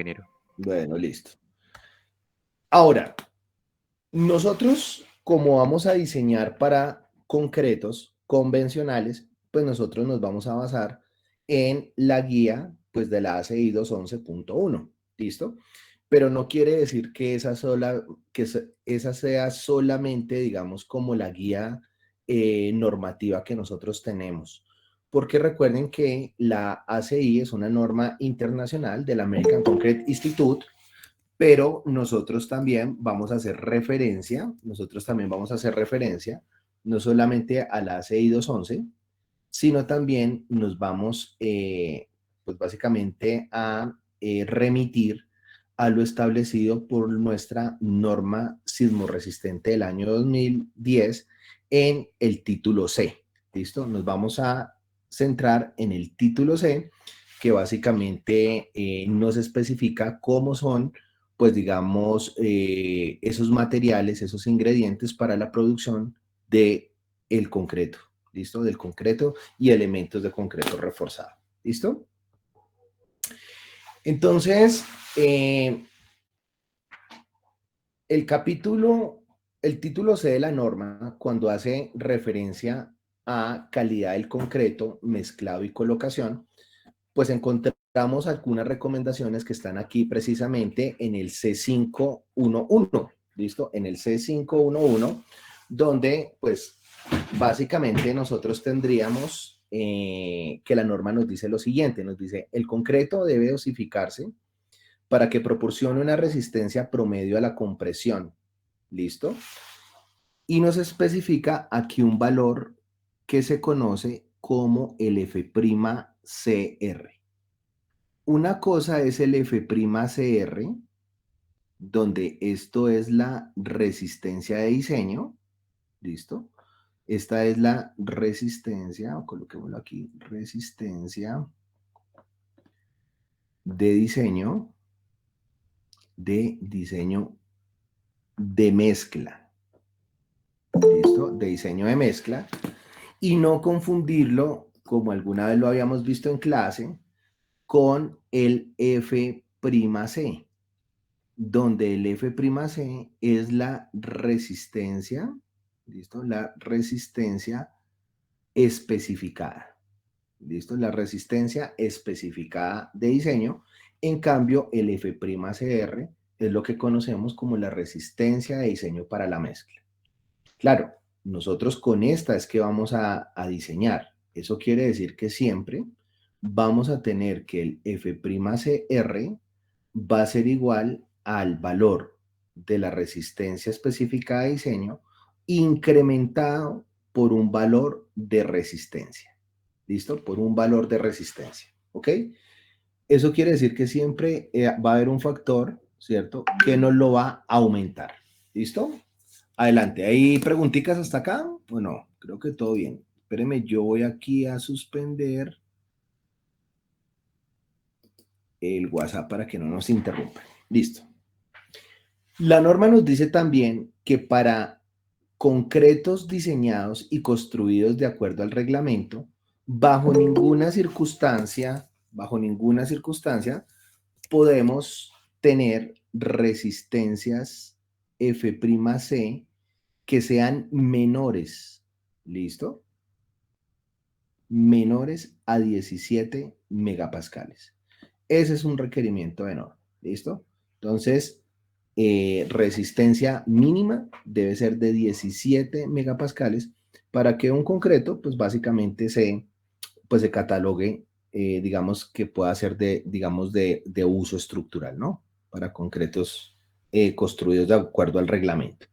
ingeniero. Bueno, listo. Ahora, nosotros, como vamos a diseñar para concretos convencionales, pues nosotros nos vamos a basar en la guía pues, de la ACI 211.1, ¿listo? Pero no quiere decir que esa sea solamente, digamos, como la guía normativa que nosotros tenemos. Porque recuerden que la ACI es una norma internacional del American Concrete Institute, pero nosotros también vamos a hacer referencia, no solamente a la ACI 211, sino también nos vamos, pues básicamente a remitir a lo establecido por nuestra norma sismorresistente del año 2010 en el título C. ¿Listo? Nos vamos a centrar en el título C, que básicamente nos especifica cómo son, pues digamos, esos materiales, esos ingredientes para la producción de el concreto. ¿Listo? Del concreto y elementos de concreto reforzado. ¿Listo? Entonces, el título C de la norma, cuando hace referencia a calidad del concreto, mezclado y colocación, pues encontramos algunas recomendaciones que están aquí precisamente en el C511, ¿listo? En el C511, donde pues básicamente nosotros tendríamos que la norma nos dice lo siguiente, nos dice, el concreto debe dosificarse para que proporcione una resistencia promedio a la compresión, ¿listo? Y nos especifica aquí un valor que se conoce como el F'CR. Una cosa es el F'CR, donde esto es la resistencia de diseño, ¿listo? Esta es la resistencia, coloquémoslo aquí, resistencia de diseño de mezcla, ¿listo? De diseño de mezcla, y no confundirlo, como alguna vez lo habíamos visto en clase, con el F'C, donde el F'C es la resistencia, ¿listo? La resistencia especificada, ¿listo? La resistencia especificada de diseño. En cambio, el F'CR es lo que conocemos como la resistencia de diseño para la mezcla. Claro, nosotros con esta es que vamos a diseñar. Eso quiere decir que siempre vamos a tener que el F'CR va a ser igual al valor de la resistencia específica de diseño incrementado por un valor de resistencia. ¿Listo? Por un valor de resistencia. ¿Ok? Eso quiere decir que siempre va a haber un factor, ¿cierto? Que nos lo va a aumentar. ¿Listo? Adelante. ¿Hay preguntitas hasta acá? Bueno, creo que todo bien. Espérenme, yo voy aquí a suspender el WhatsApp para que no nos interrumpa. Listo. La norma nos dice también que para concretos diseñados y construidos de acuerdo al reglamento, bajo ninguna circunstancia, podemos tener resistencias F'C que sean menores, ¿listo? Menores a 17 megapascales. Ese es un requerimiento de norma, ¿listo? Entonces, resistencia mínima debe ser de 17 megapascales para que un concreto, pues básicamente se catalogue, digamos, que pueda ser de uso estructural, ¿no? Para concretos construidos de acuerdo al reglamento.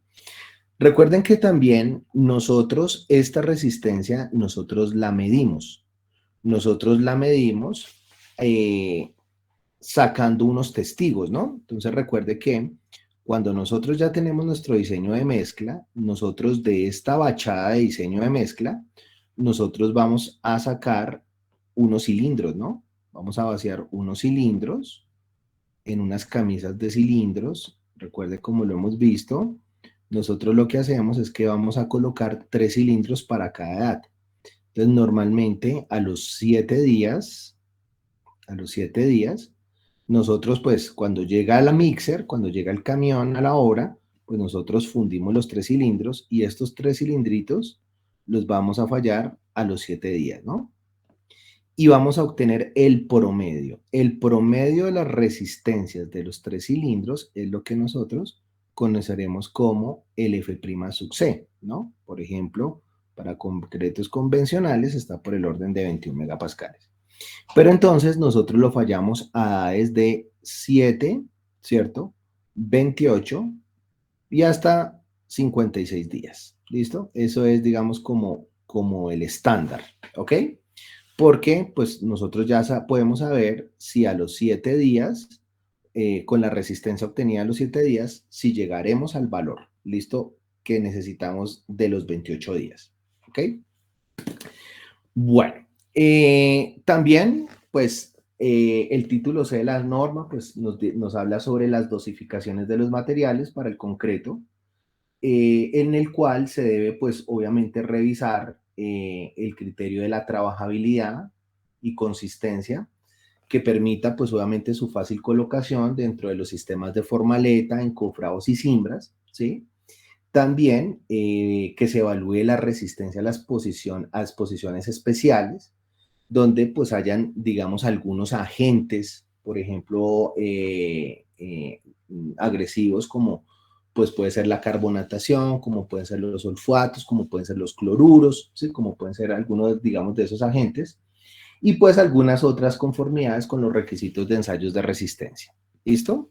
Recuerden que también nosotros, esta resistencia, nosotros la medimos. Nosotros la medimos sacando unos testigos, ¿no? Entonces recuerde que cuando nosotros ya tenemos nuestro diseño de mezcla, nosotros de esta bachada de diseño de mezcla, nosotros vamos a sacar unos cilindros, ¿no? Vamos a vaciar unos cilindros en unas camisas de cilindros. Recuerde, como lo hemos visto, nosotros lo que hacemos es que vamos a colocar 3 cilindros para cada edad. Entonces, normalmente a los 7 días, nosotros pues cuando llega la mixer, cuando llega el camión a la obra, pues nosotros fundimos los 3 cilindros y estos 3 cilindritos los vamos a fallar a los 7 días, ¿no? Y vamos a obtener el promedio. El promedio de las resistencias de los 3 cilindros es lo que nosotros conoceremos como el F' sub C, ¿no? Por ejemplo, para concretos convencionales está por el orden de 21 megapascales. Pero entonces nosotros lo fallamos a desde 7, ¿cierto? 28 y hasta 56 días. ¿Listo? Eso es, digamos, como el estándar, ¿ok? Porque pues nosotros ya podemos saber si a los 7 días, con la resistencia obtenida a los 7 días, si llegaremos al valor, ¿listo? Que necesitamos de los 28 días, ¿ok? Bueno, también pues el título C de la norma pues nos habla sobre las dosificaciones de los materiales para el concreto, en el cual se debe, pues, obviamente revisar el criterio de la trabajabilidad y consistencia que permita, pues, obviamente su fácil colocación dentro de los sistemas de formaleta, encofrados y cimbras, ¿sí? También que se evalúe la resistencia a a las posiciones especiales, donde pues hayan, digamos, algunos agentes, por ejemplo, agresivos como pues puede ser la carbonatación, como pueden ser los sulfatos, como pueden ser los cloruros, ¿sí? Como pueden ser algunos, digamos, de esos agentes, y pues algunas otras conformidades con los requisitos de ensayos de resistencia. ¿Listo?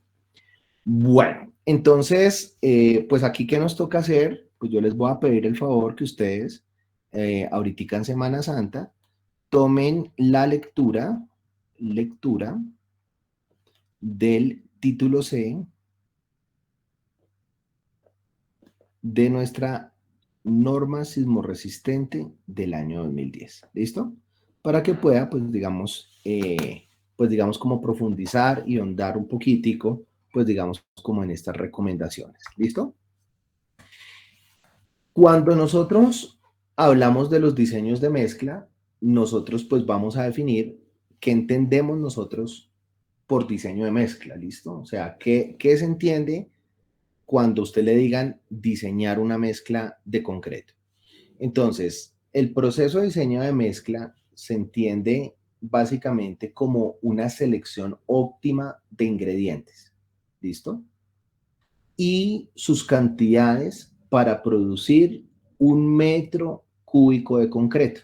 Bueno, entonces, pues aquí, ¿qué nos toca hacer? Pues yo les voy a pedir el favor que ustedes, ahorita en Semana Santa, tomen la lectura del título C de nuestra norma sismorresistente del año 2010. ¿Listo? Para que pueda, pues digamos como profundizar y ahondar un poquitico, pues digamos como en estas recomendaciones. ¿Listo? Cuando nosotros hablamos de los diseños de mezcla, nosotros pues vamos a definir qué entendemos nosotros por diseño de mezcla, ¿listo? O sea, ¿qué se entiende cuando usted le digan diseñar una mezcla de concreto? Entonces, el proceso de diseño de mezcla se entiende básicamente como una selección óptima de ingredientes, ¿listo? Y sus cantidades para producir 1 metro cúbico de concreto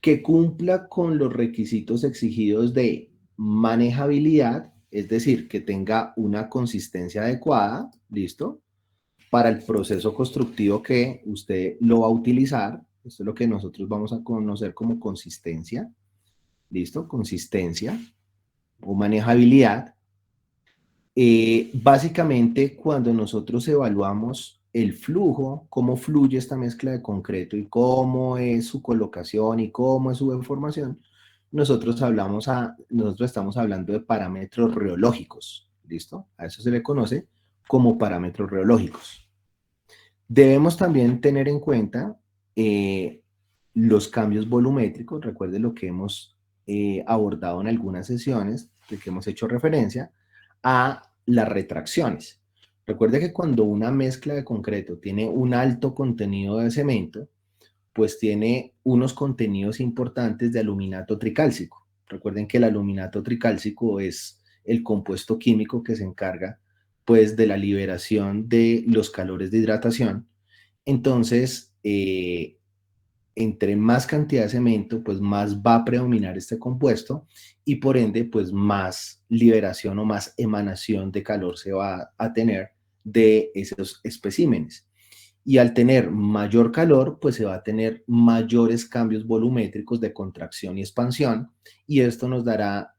que cumpla con los requisitos exigidos de manejabilidad, es decir, que tenga una consistencia adecuada, ¿listo? Para el proceso constructivo que usted lo va a utilizar. Esto es lo que nosotros vamos a conocer como consistencia, ¿listo? Consistencia o manejabilidad. Básicamente, cuando nosotros evaluamos el flujo, cómo fluye esta mezcla de concreto y cómo es su colocación y cómo es su formación, nosotros estamos hablando de parámetros reológicos, ¿listo? A eso se le conoce como parámetros reológicos. Debemos también tener en cuenta los cambios volumétricos. Recuerden lo que hemos abordado en algunas sesiones, de que hemos hecho referencia a las retracciones. Recuerde que cuando una mezcla de concreto tiene un alto contenido de cemento, pues tiene unos contenidos importantes de aluminato tricálcico. Recuerden que el aluminato tricálcico es el compuesto químico que se encarga pues de la liberación de los calores de hidratación. Entonces, entre más cantidad de cemento, pues más va a predominar este compuesto y por ende, pues más liberación o más emanación de calor se va a tener de esos especímenes. Y al tener mayor calor, pues se va a tener mayores cambios volumétricos de contracción y expansión, y esto nos dará,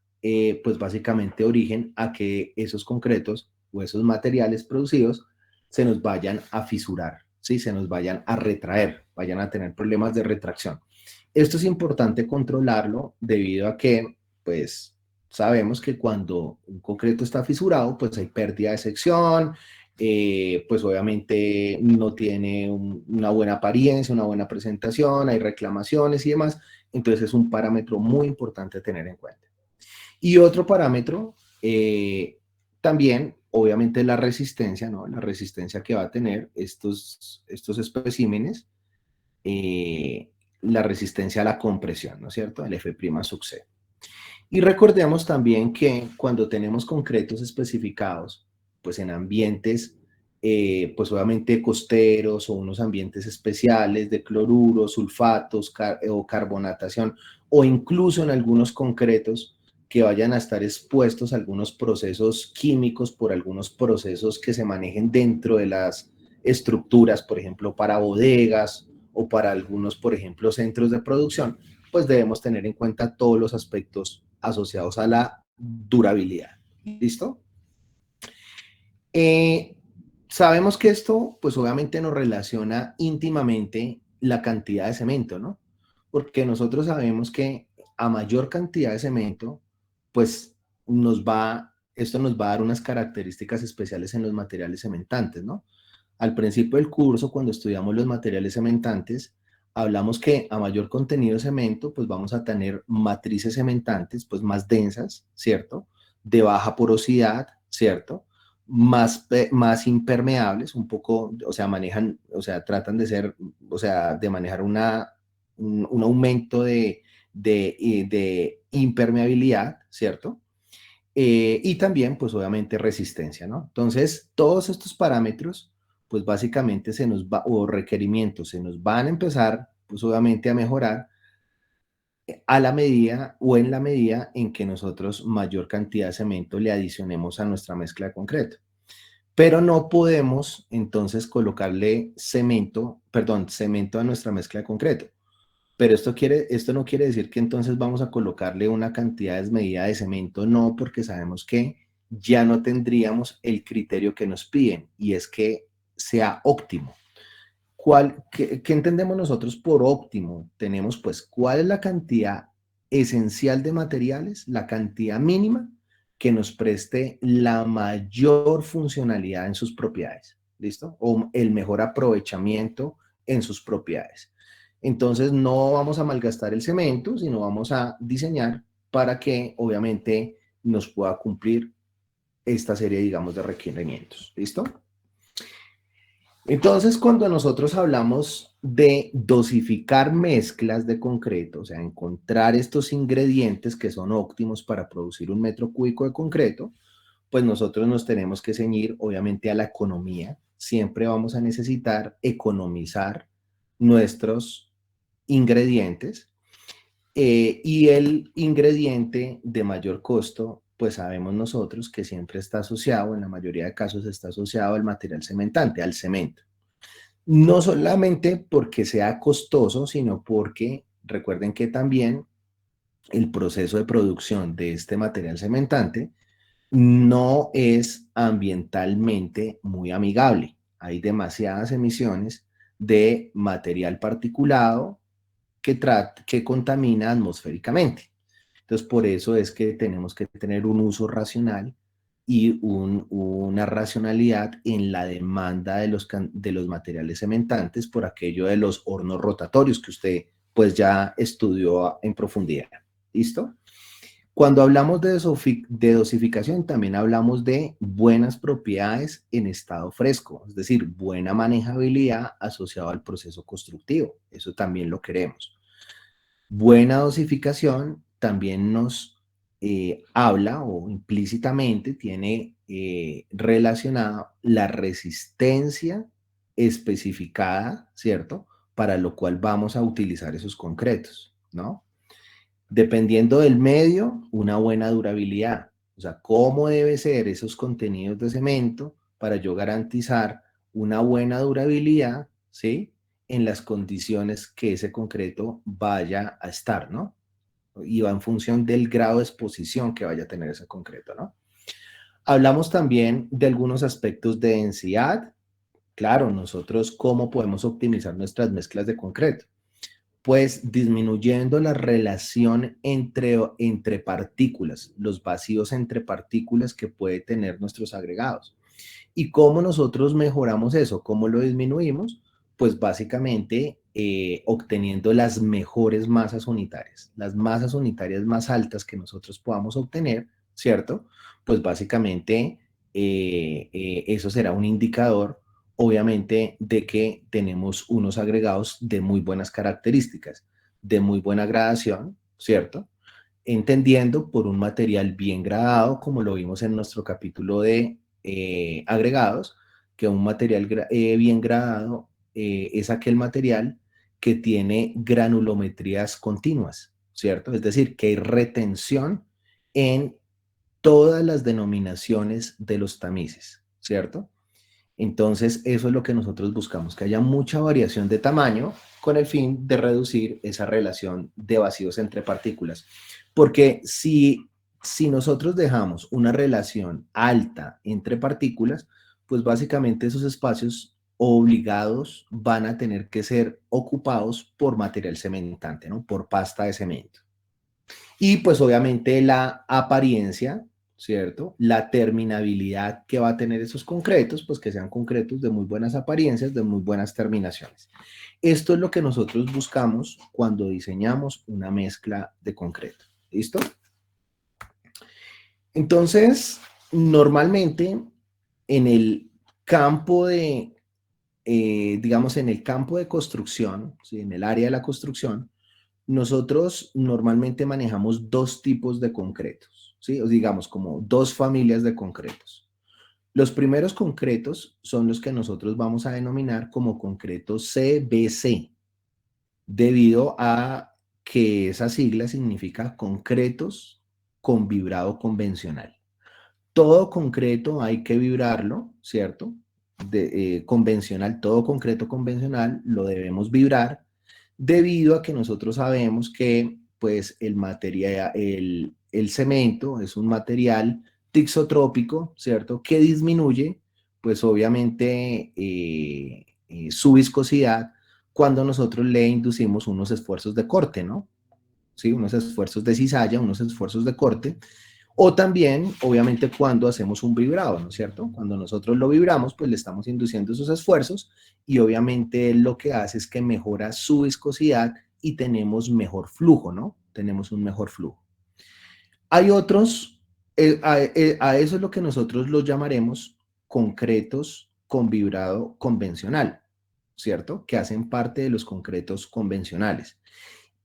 pues básicamente origen a que esos concretos o esos materiales producidos se nos vayan a fisurar, ¿sí? Se nos vayan a retraer, vayan a tener problemas de retracción. Esto es importante controlarlo debido a que, pues, sabemos que cuando un concreto está fisurado, pues hay pérdida de sección, pues obviamente no tiene una buena apariencia, una buena presentación, hay reclamaciones y demás, entonces es un parámetro muy importante a tener en cuenta. Y otro parámetro, también, obviamente, la resistencia, ¿no? La resistencia que va a tener estos especímenes, eh, la resistencia a la compresión, ¿no es cierto? El F' sub C. Y recordemos también que cuando tenemos concretos especificados, pues en ambientes, pues obviamente costeros o unos ambientes especiales de cloruros, sulfatos o carbonatación, o incluso en algunos concretos que vayan a estar expuestos a algunos procesos químicos por algunos procesos que se manejen dentro de las estructuras, por ejemplo, para bodegas o para algunos, por ejemplo, centros de producción, pues debemos tener en cuenta todos los aspectos asociados a la durabilidad. ¿Listo? Eh, Sabemos que esto, pues obviamente nos relaciona íntimamente la cantidad de cemento, ¿no? Porque nosotros sabemos que a mayor cantidad de cemento, pues esto nos va a dar unas características especiales en los materiales cementantes, ¿no? Al principio del curso, cuando estudiamos los materiales cementantes, hablamos que a mayor contenido de cemento, pues vamos a tener matrices cementantes, pues más densas, ¿cierto? De baja porosidad, ¿cierto? Más impermeables, un poco, o sea, manejan, o sea, tratan de ser, o sea, de manejar un aumento de impermeabilidad, ¿cierto? Y también, pues obviamente, resistencia, ¿no? Entonces, todos estos parámetros, pues básicamente o requerimientos, se nos van a empezar, pues obviamente, a mejorar a la medida o en la medida en que nosotros mayor cantidad de cemento le adicionemos a nuestra mezcla de concreto. Pero no podemos entonces colocarle cemento a nuestra mezcla de concreto. Pero esto no quiere decir que entonces vamos a colocarle una cantidad desmedida de cemento, no, porque sabemos que ya no tendríamos el criterio que nos piden y es que sea óptimo. ¿Qué entendemos nosotros por óptimo? Tenemos pues cuál es la cantidad esencial de materiales, la cantidad mínima que nos preste la mayor funcionalidad en sus propiedades, ¿listo? O el mejor aprovechamiento en sus propiedades. Entonces no vamos a malgastar el cemento, sino vamos a diseñar para que obviamente nos pueda cumplir esta serie, digamos, de requerimientos, ¿listo? Entonces, cuando nosotros hablamos de dosificar mezclas de concreto, o sea, encontrar estos ingredientes que son óptimos para producir un metro cúbico de concreto, pues nosotros nos tenemos que ceñir, obviamente, a la economía. Siempre vamos a necesitar economizar nuestros ingredientes. Y el ingrediente de mayor costo, pues sabemos nosotros que siempre está asociado, en la mayoría de casos está asociado al material cementante, al cemento. No solamente porque sea costoso, sino porque recuerden que también el proceso de producción de este material cementante no es ambientalmente muy amigable. Hay demasiadas emisiones de material particulado que contamina atmosféricamente. Entonces, por eso es que tenemos que tener un uso racional y una racionalidad en la demanda de los materiales cementantes por aquello de los hornos rotatorios que usted pues ya estudió en profundidad. ¿Listo? Cuando hablamos de dosificación, también hablamos de buenas propiedades en estado fresco, es decir, buena manejabilidad asociado al proceso constructivo. Eso también lo queremos. Buena dosificación también nos habla o implícitamente tiene relacionada la resistencia especificada, ¿cierto? Para lo cual vamos a utilizar esos concretos, ¿no? Dependiendo del medio, una buena durabilidad. O sea, cómo deben ser esos contenidos de cemento para yo garantizar una buena durabilidad, ¿sí? En las condiciones que ese concreto vaya a estar, ¿no? Y va en función del grado de exposición que vaya a tener ese concreto, ¿no? Hablamos también de algunos aspectos de densidad. Claro, nosotros cómo podemos optimizar nuestras mezclas de concreto, pues disminuyendo la relación entre partículas, los vacíos entre partículas que puede tener nuestros agregados. ¿Y cómo nosotros mejoramos eso? ¿Cómo lo disminuimos? pues básicamente obteniendo las mejores masas unitarias. Las masas unitarias más altas que nosotros podamos obtener, ¿cierto? Pues básicamente eso será un indicador, obviamente, de que tenemos unos agregados de muy buenas características, de muy buena gradación, ¿cierto? Entendiendo por un material bien gradado, como lo vimos en nuestro capítulo de agregados, que un material bien gradado es aquel material que tiene granulometrías continuas, ¿cierto? Es decir, que hay retención en todas las denominaciones de los tamices, ¿cierto? Entonces, eso es lo que nosotros buscamos, que haya mucha variación de tamaño con el fin de reducir esa relación de vacíos entre partículas. Porque si nosotros dejamos una relación alta entre partículas, pues básicamente esos espacios obligados van a tener que ser ocupados por material cementante, ¿no? Por pasta de cemento. Y pues obviamente la apariencia, ¿cierto? La terminabilidad que va a tener esos concretos, pues que sean concretos de muy buenas apariencias, de muy buenas terminaciones. Esto es lo que nosotros buscamos cuando diseñamos una mezcla de concreto. ¿Listo? Entonces, normalmente en el campo de, digamos, en el campo de construcción, ¿sí? En el área de la construcción, nosotros normalmente manejamos dos tipos de concretos, ¿sí? O digamos como dos familias de concretos. Los primeros concretos son los que nosotros vamos a denominar como concretos CBC, debido a que esa sigla significa concretos con vibrado convencional. Todo concreto hay que vibrarlo, ¿cierto? Convencional, todo concreto convencional lo debemos vibrar debido a que nosotros sabemos que pues el material, el cemento es un material tixotrópico, ¿cierto? Que disminuye pues obviamente su viscosidad cuando nosotros le inducimos unos esfuerzos de corte, ¿no? ¿Sí? Unos esfuerzos de cizalla, unos esfuerzos de corte. O también, obviamente, cuando hacemos un vibrado, ¿no es cierto? Cuando nosotros lo vibramos, pues le estamos induciendo esos esfuerzos y obviamente lo que hace es que mejora su viscosidad y tenemos mejor flujo, ¿no? Tenemos un mejor flujo. Hay otros, a eso es lo que nosotros los llamaremos concretos con vibrado convencional, ¿cierto? Que hacen parte de los concretos convencionales.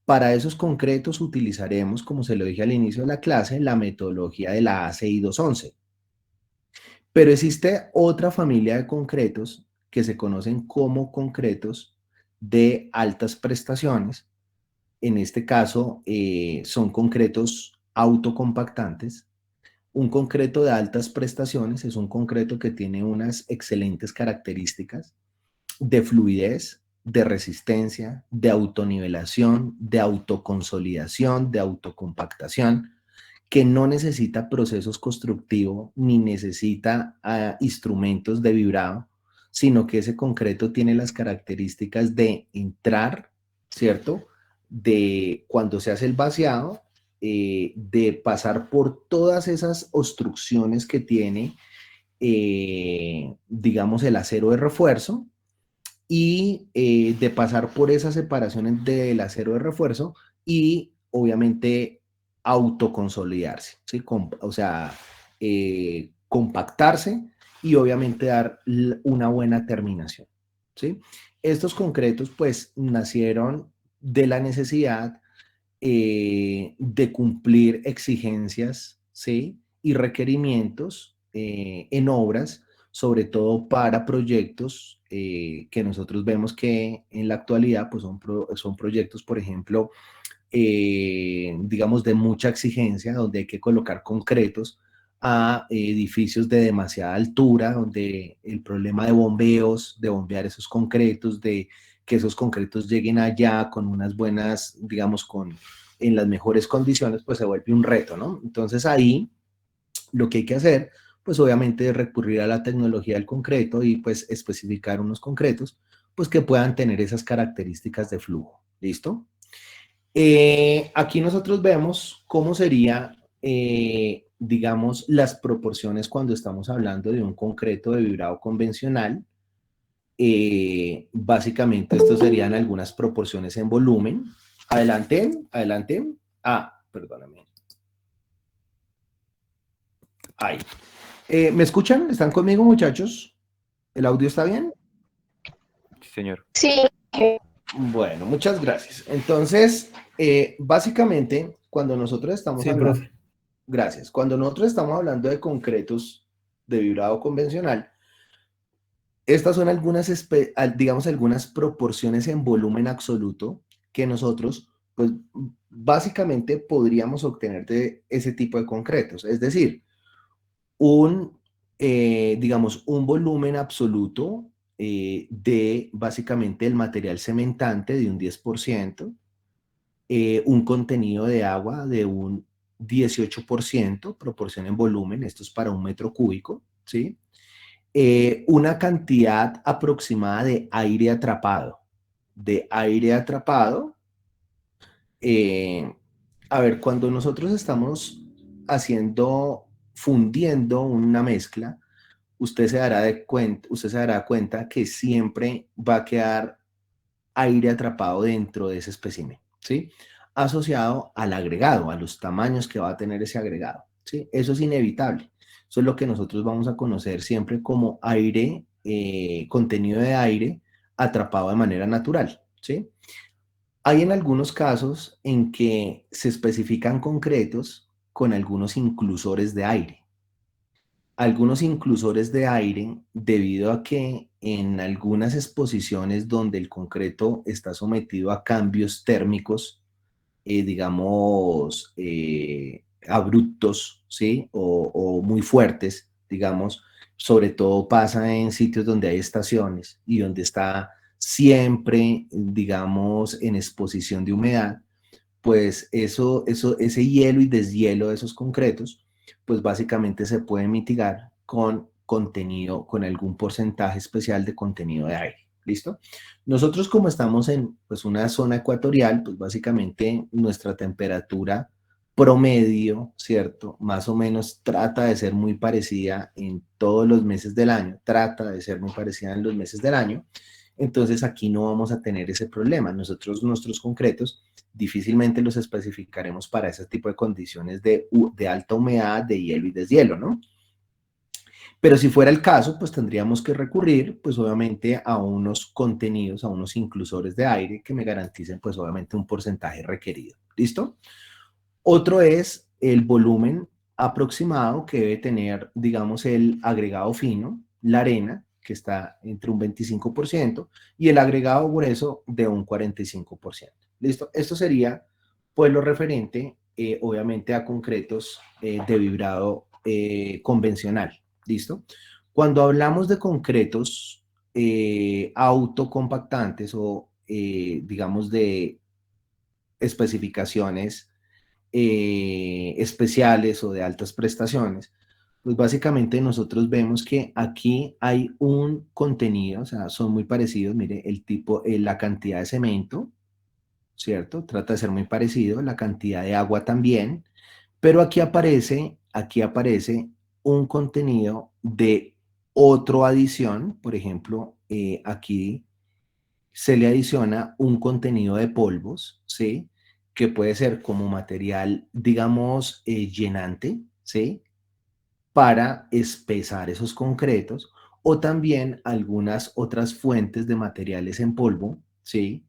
Para esos concretos utilizaremos, como se lo dije al inicio de la clase, la metodología de la ACI 211. Pero existe otra familia de concretos que se conocen como concretos de altas prestaciones. En este caso, son concretos autocompactantes. Un concreto de altas prestaciones es un concreto que tiene unas excelentes características de fluidez, de resistencia, de autonivelación, de autoconsolidación, de autocompactación, que no necesita procesos constructivos ni necesita instrumentos de vibrado, sino que ese concreto tiene las características de entrar, ¿cierto? De cuando se hace el vaciado, de pasar por todas esas obstrucciones que tiene, digamos, el acero de refuerzo, y de pasar por esas separaciones del acero de refuerzo y obviamente autoconsolidarse, ¿sí? O sea, compactarse y obviamente dar una buena terminación, ¿sí? Estos concretos pues nacieron de la necesidad de cumplir exigencias, ¿sí? Y requerimientos en obras, sobre todo para proyectos que nosotros vemos que en la actualidad pues son proyectos, por ejemplo, digamos, de mucha exigencia, donde hay que colocar concretos a edificios de demasiada altura, donde el problema de bombeos, de bombear esos concretos, de que esos concretos lleguen allá con unas buenas, digamos, en las mejores condiciones, pues se vuelve un reto, ¿no? Entonces ahí lo que hay que hacer, pues obviamente es recurrir a la tecnología del concreto y pues especificar unos concretos, pues que puedan tener esas características de flujo, ¿listo? Aquí nosotros vemos cómo sería, digamos, las proporciones cuando estamos hablando de un concreto de vibrado convencional Básicamente, estos serían algunas proporciones en volumen. Adelante, adelante. Ah, perdóname. Ahí. ¿Me escuchan? ¿Están conmigo, muchachos? ¿El audio está bien? Sí, señor. Sí. Bueno, muchas gracias. Entonces, básicamente, cuando nosotros estamos hablando, profe. gracias, cuando nosotros estamos hablando de concretos de vibrado convencional, estas son algunas, digamos, algunas proporciones en volumen absoluto que nosotros, pues, básicamente podríamos obtener de ese tipo de concretos. Es decir, digamos, un volumen absoluto de básicamente el material cementante de un 10%, un contenido de agua de un 18%, proporción en volumen, esto es para un metro cúbico, ¿sí? Una cantidad aproximada de aire atrapado. De aire atrapado, eh, a ver, cuando nosotros estamos fundiendo una mezcla, usted se dará cuenta que siempre va a quedar aire atrapado dentro de ese espécimen, ¿sí? Asociado al agregado, a los tamaños que va a tener ese agregado, ¿sí? Eso es inevitable. Eso es lo que nosotros vamos a conocer siempre como aire, contenido de aire atrapado de manera natural, ¿sí? Hay en algunos casos en que se especifican concretos con algunos inclusores de aire. Algunos inclusores de aire debido a que en algunas exposiciones donde el concreto está sometido a cambios térmicos, digamos, abruptos, ¿sí? O muy fuertes, digamos, sobre todo pasa en sitios donde hay estaciones y donde está siempre, digamos, en exposición de humedad, pues ese hielo y deshielo de esos concretos, pues básicamente se puede mitigar con contenido, con algún porcentaje especial de contenido de aire. ¿Listo? Nosotros como estamos en pues, una zona ecuatorial, pues básicamente nuestra temperatura promedio, ¿cierto? Más o menos trata de ser muy parecida en todos los meses del año, trata de ser muy parecida en los meses del año. Entonces aquí no vamos a tener ese problema. Nosotros, nuestros concretos, difícilmente los especificaremos para ese tipo de condiciones de alta humedad, de hielo y deshielo, ¿no? Pero si fuera el caso, pues tendríamos que recurrir, pues obviamente, a unos contenidos, a unos inclusores de aire que me garanticen, pues obviamente, un porcentaje requerido. ¿Listo? Otro es el volumen aproximado que debe tener, digamos, el agregado fino, la arena, que está entre un 25%, y el agregado grueso de un 45%. ¿Listo? Esto sería, pues, lo referente, obviamente, a concretos de vibrado convencional. ¿Listo? Cuando hablamos de concretos autocompactantes o, digamos, de especificaciones especiales o de altas prestaciones, pues básicamente nosotros vemos que aquí hay un contenido, o sea, son muy parecidos, mire, el tipo, la cantidad de cemento, ¿cierto? Trata de ser muy parecido, la cantidad de agua también, pero aquí aparece un contenido de otro adición, por ejemplo, aquí se le adiciona un contenido de polvos, ¿sí? Que puede ser como material, digamos, llenante, ¿sí? Para espesar esos concretos, o también algunas otras fuentes de materiales en polvo, ¿sí?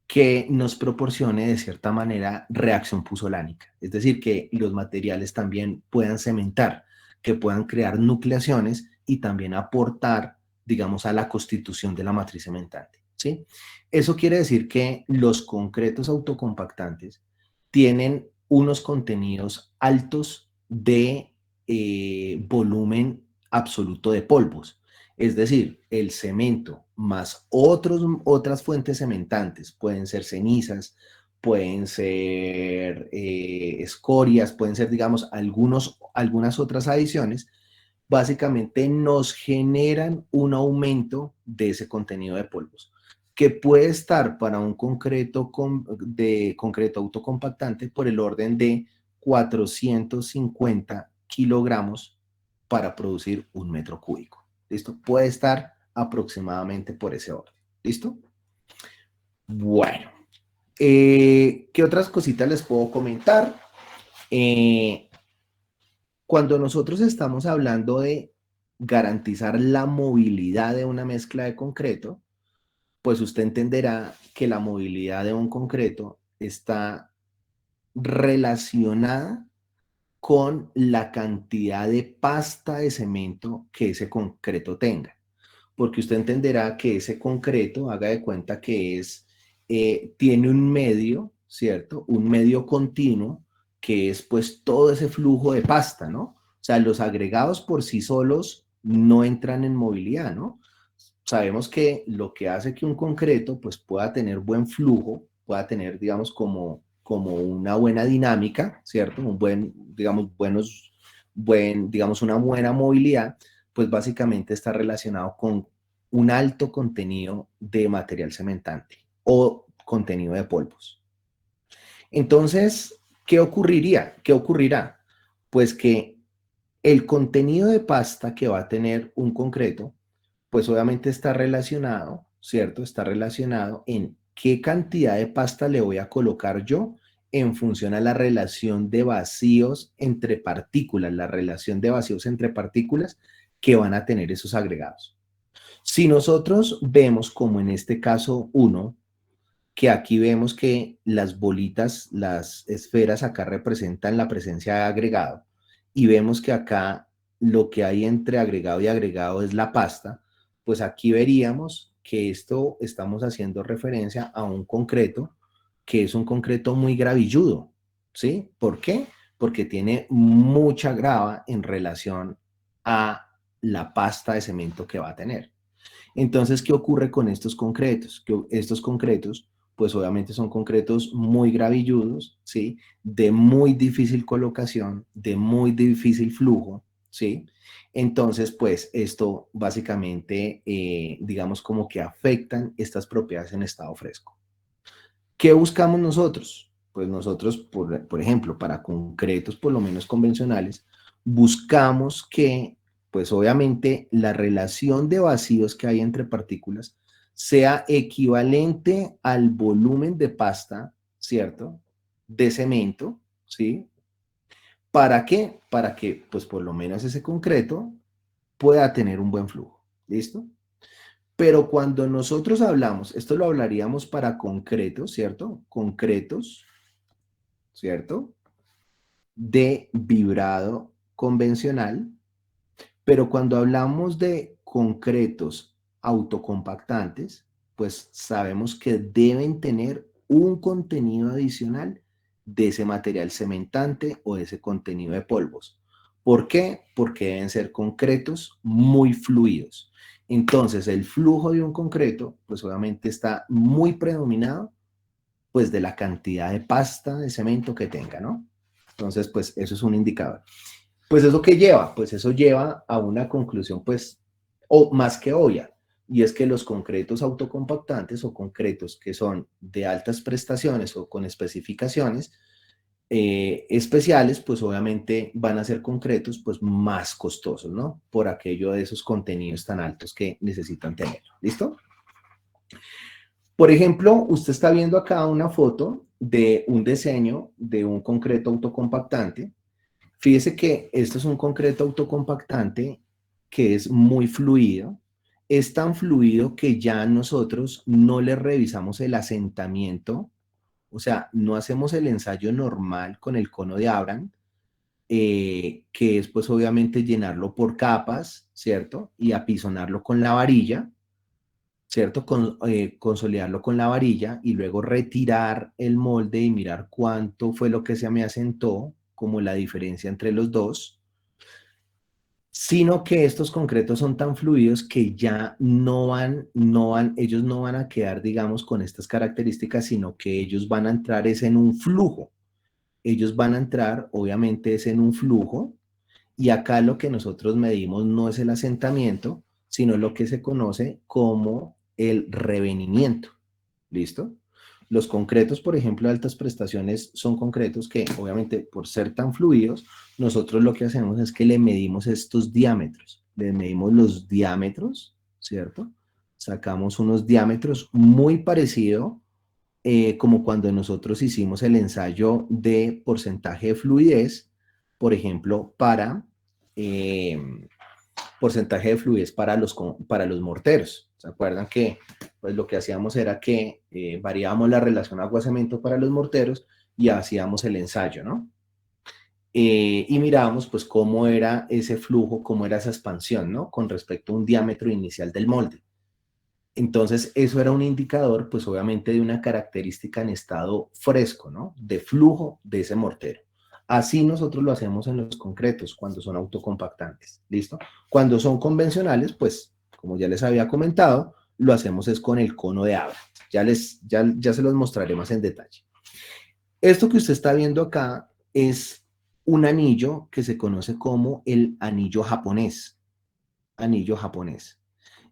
Que nos proporcione de cierta manera reacción puzolánica, es decir, que los materiales también puedan cementar, que puedan crear nucleaciones y también aportar, digamos, a la constitución de la matriz cementante, ¿sí? Eso quiere decir que los concretos autocompactantes tienen unos contenidos altos de volumen absoluto de polvos. Es decir, el cemento más otras fuentes cementantes, pueden ser cenizas, pueden ser escorias, pueden ser, digamos, algunas otras adiciones, básicamente nos generan un aumento de ese contenido de polvos, que puede estar para un de concreto autocompactante por el orden de 450 kilogramos para producir un metro cúbico. ¿Listo? Puede estar aproximadamente por ese orden. ¿Listo? Bueno, ¿qué otras cositas les puedo comentar? Cuando nosotros estamos hablando de garantizar la movilidad de una mezcla de concreto, pues usted entenderá que la movilidad de un concreto está relacionada con la cantidad de pasta de cemento que ese concreto tenga. Porque usted entenderá que ese concreto, haga de cuenta que tiene un medio, ¿cierto? Un medio continuo, que es pues todo ese flujo de pasta, ¿no? O sea, los agregados por sí solos no entran en movilidad, ¿no? Sabemos que lo que hace que un concreto pues pueda tener buen flujo, pueda tener, digamos, como una buena dinámica, ¿cierto? Un buen, digamos, digamos, una buena movilidad, pues básicamente está relacionado con un alto contenido de material cementante o contenido de polvos. Entonces, ¿qué ocurriría? ¿Qué ocurrirá? Pues que el contenido de pasta que va a tener un concreto, pues obviamente está relacionado, ¿cierto? Está relacionado en qué cantidad de pasta le voy a colocar yo en función a la relación de vacíos entre partículas, la relación de vacíos entre partículas que van a tener esos agregados. Si nosotros vemos, como en este caso 1, que aquí vemos que las bolitas, las esferas acá representan la presencia de agregado y vemos que acá lo que hay entre agregado y agregado es la pasta, pues aquí veríamos que esto estamos haciendo referencia a un concreto que es un concreto muy gravilludo, ¿sí? ¿Por qué? Porque tiene mucha grava en relación a la pasta de cemento que va a tener. Entonces, ¿qué ocurre con estos concretos? Que estos concretos, pues obviamente son concretos muy gravilludos, ¿sí? De muy difícil colocación, de muy difícil flujo, ¿sí? Entonces, pues esto básicamente, digamos como que afectan estas propiedades en estado fresco. ¿Qué buscamos nosotros? Pues nosotros, por ejemplo, para concretos por lo menos convencionales, buscamos que, pues obviamente, la relación de vacíos que hay entre partículas sea equivalente al volumen de pasta, ¿cierto? De cemento, ¿sí? ¿Para qué? Para que, pues por lo menos ese concreto pueda tener un buen flujo. ¿Listo? Pero cuando nosotros hablamos, esto lo hablaríamos para concretos, ¿cierto? Concretos, ¿cierto? De vibrado convencional, pero cuando hablamos de concretos autocompactantes, pues sabemos que deben tener un contenido adicional de ese material cementante o de ese contenido de polvos. ¿Por qué? Porque deben ser concretos muy fluidos. Entonces, el flujo de un concreto, pues obviamente está muy predominado, pues de la cantidad de pasta de cemento que tenga, ¿no? Entonces, pues eso es un indicador. Pues eso que lleva, pues eso lleva a una conclusión, pues, o más que obvia, y es que los concretos autocompactantes o concretos que son de altas prestaciones o con especificaciones especiales, pues obviamente van a ser concretos pues más costosos, ¿no? Por aquello de esos contenidos tan altos que necesitan tener. ¿Listo? Por ejemplo, usted está viendo acá una foto de un diseño de un concreto autocompactante. Fíjese que esto es un concreto autocompactante que es muy fluido. Es tan fluido que ya nosotros no le revisamos el asentamiento, o sea, no hacemos el ensayo normal con el cono de Abraham, que es pues obviamente llenarlo por capas, ¿cierto? Y apisonarlo con la varilla, ¿cierto? Consolidarlo con la varilla y luego retirar el molde y mirar cuánto fue lo que se me asentó, como la diferencia entre los dos, sino que estos concretos son tan fluidos que ya ellos no van a quedar, digamos, con estas características, sino que ellos van a entrar es en un flujo. Ellos van a entrar, obviamente, es en un flujo, y acá lo que nosotros medimos no es el asentamiento, sino lo que se conoce como el revenimiento. ¿Listo? Los concretos, por ejemplo, de altas prestaciones son concretos que, obviamente, por ser tan fluidos, nosotros lo que hacemos es que le medimos estos diámetros. Le medimos los diámetros, ¿cierto? Sacamos unos diámetros muy parecidos como cuando nosotros hicimos el ensayo de porcentaje de fluidez, por ejemplo, eh, para los morteros. ¿Se acuerdan que pues, lo que hacíamos era que variábamos la relación agua-cemento para los morteros y hacíamos el ensayo, ¿no? Y mirábamos pues cómo era ese flujo, cómo era esa expansión, ¿no? Con respecto a un diámetro inicial del molde. Entonces, eso era un indicador, pues obviamente de una característica en estado fresco, ¿no? De flujo de ese mortero. Así nosotros lo hacemos en los concretos cuando son autocompactantes, ¿listo? Cuando son convencionales, pues, como ya les había comentado, lo hacemos es con el cono de Abra. Ya se los mostraré más en detalle. Esto que usted está viendo acá es un anillo que se conoce como el anillo japonés. Anillo japonés.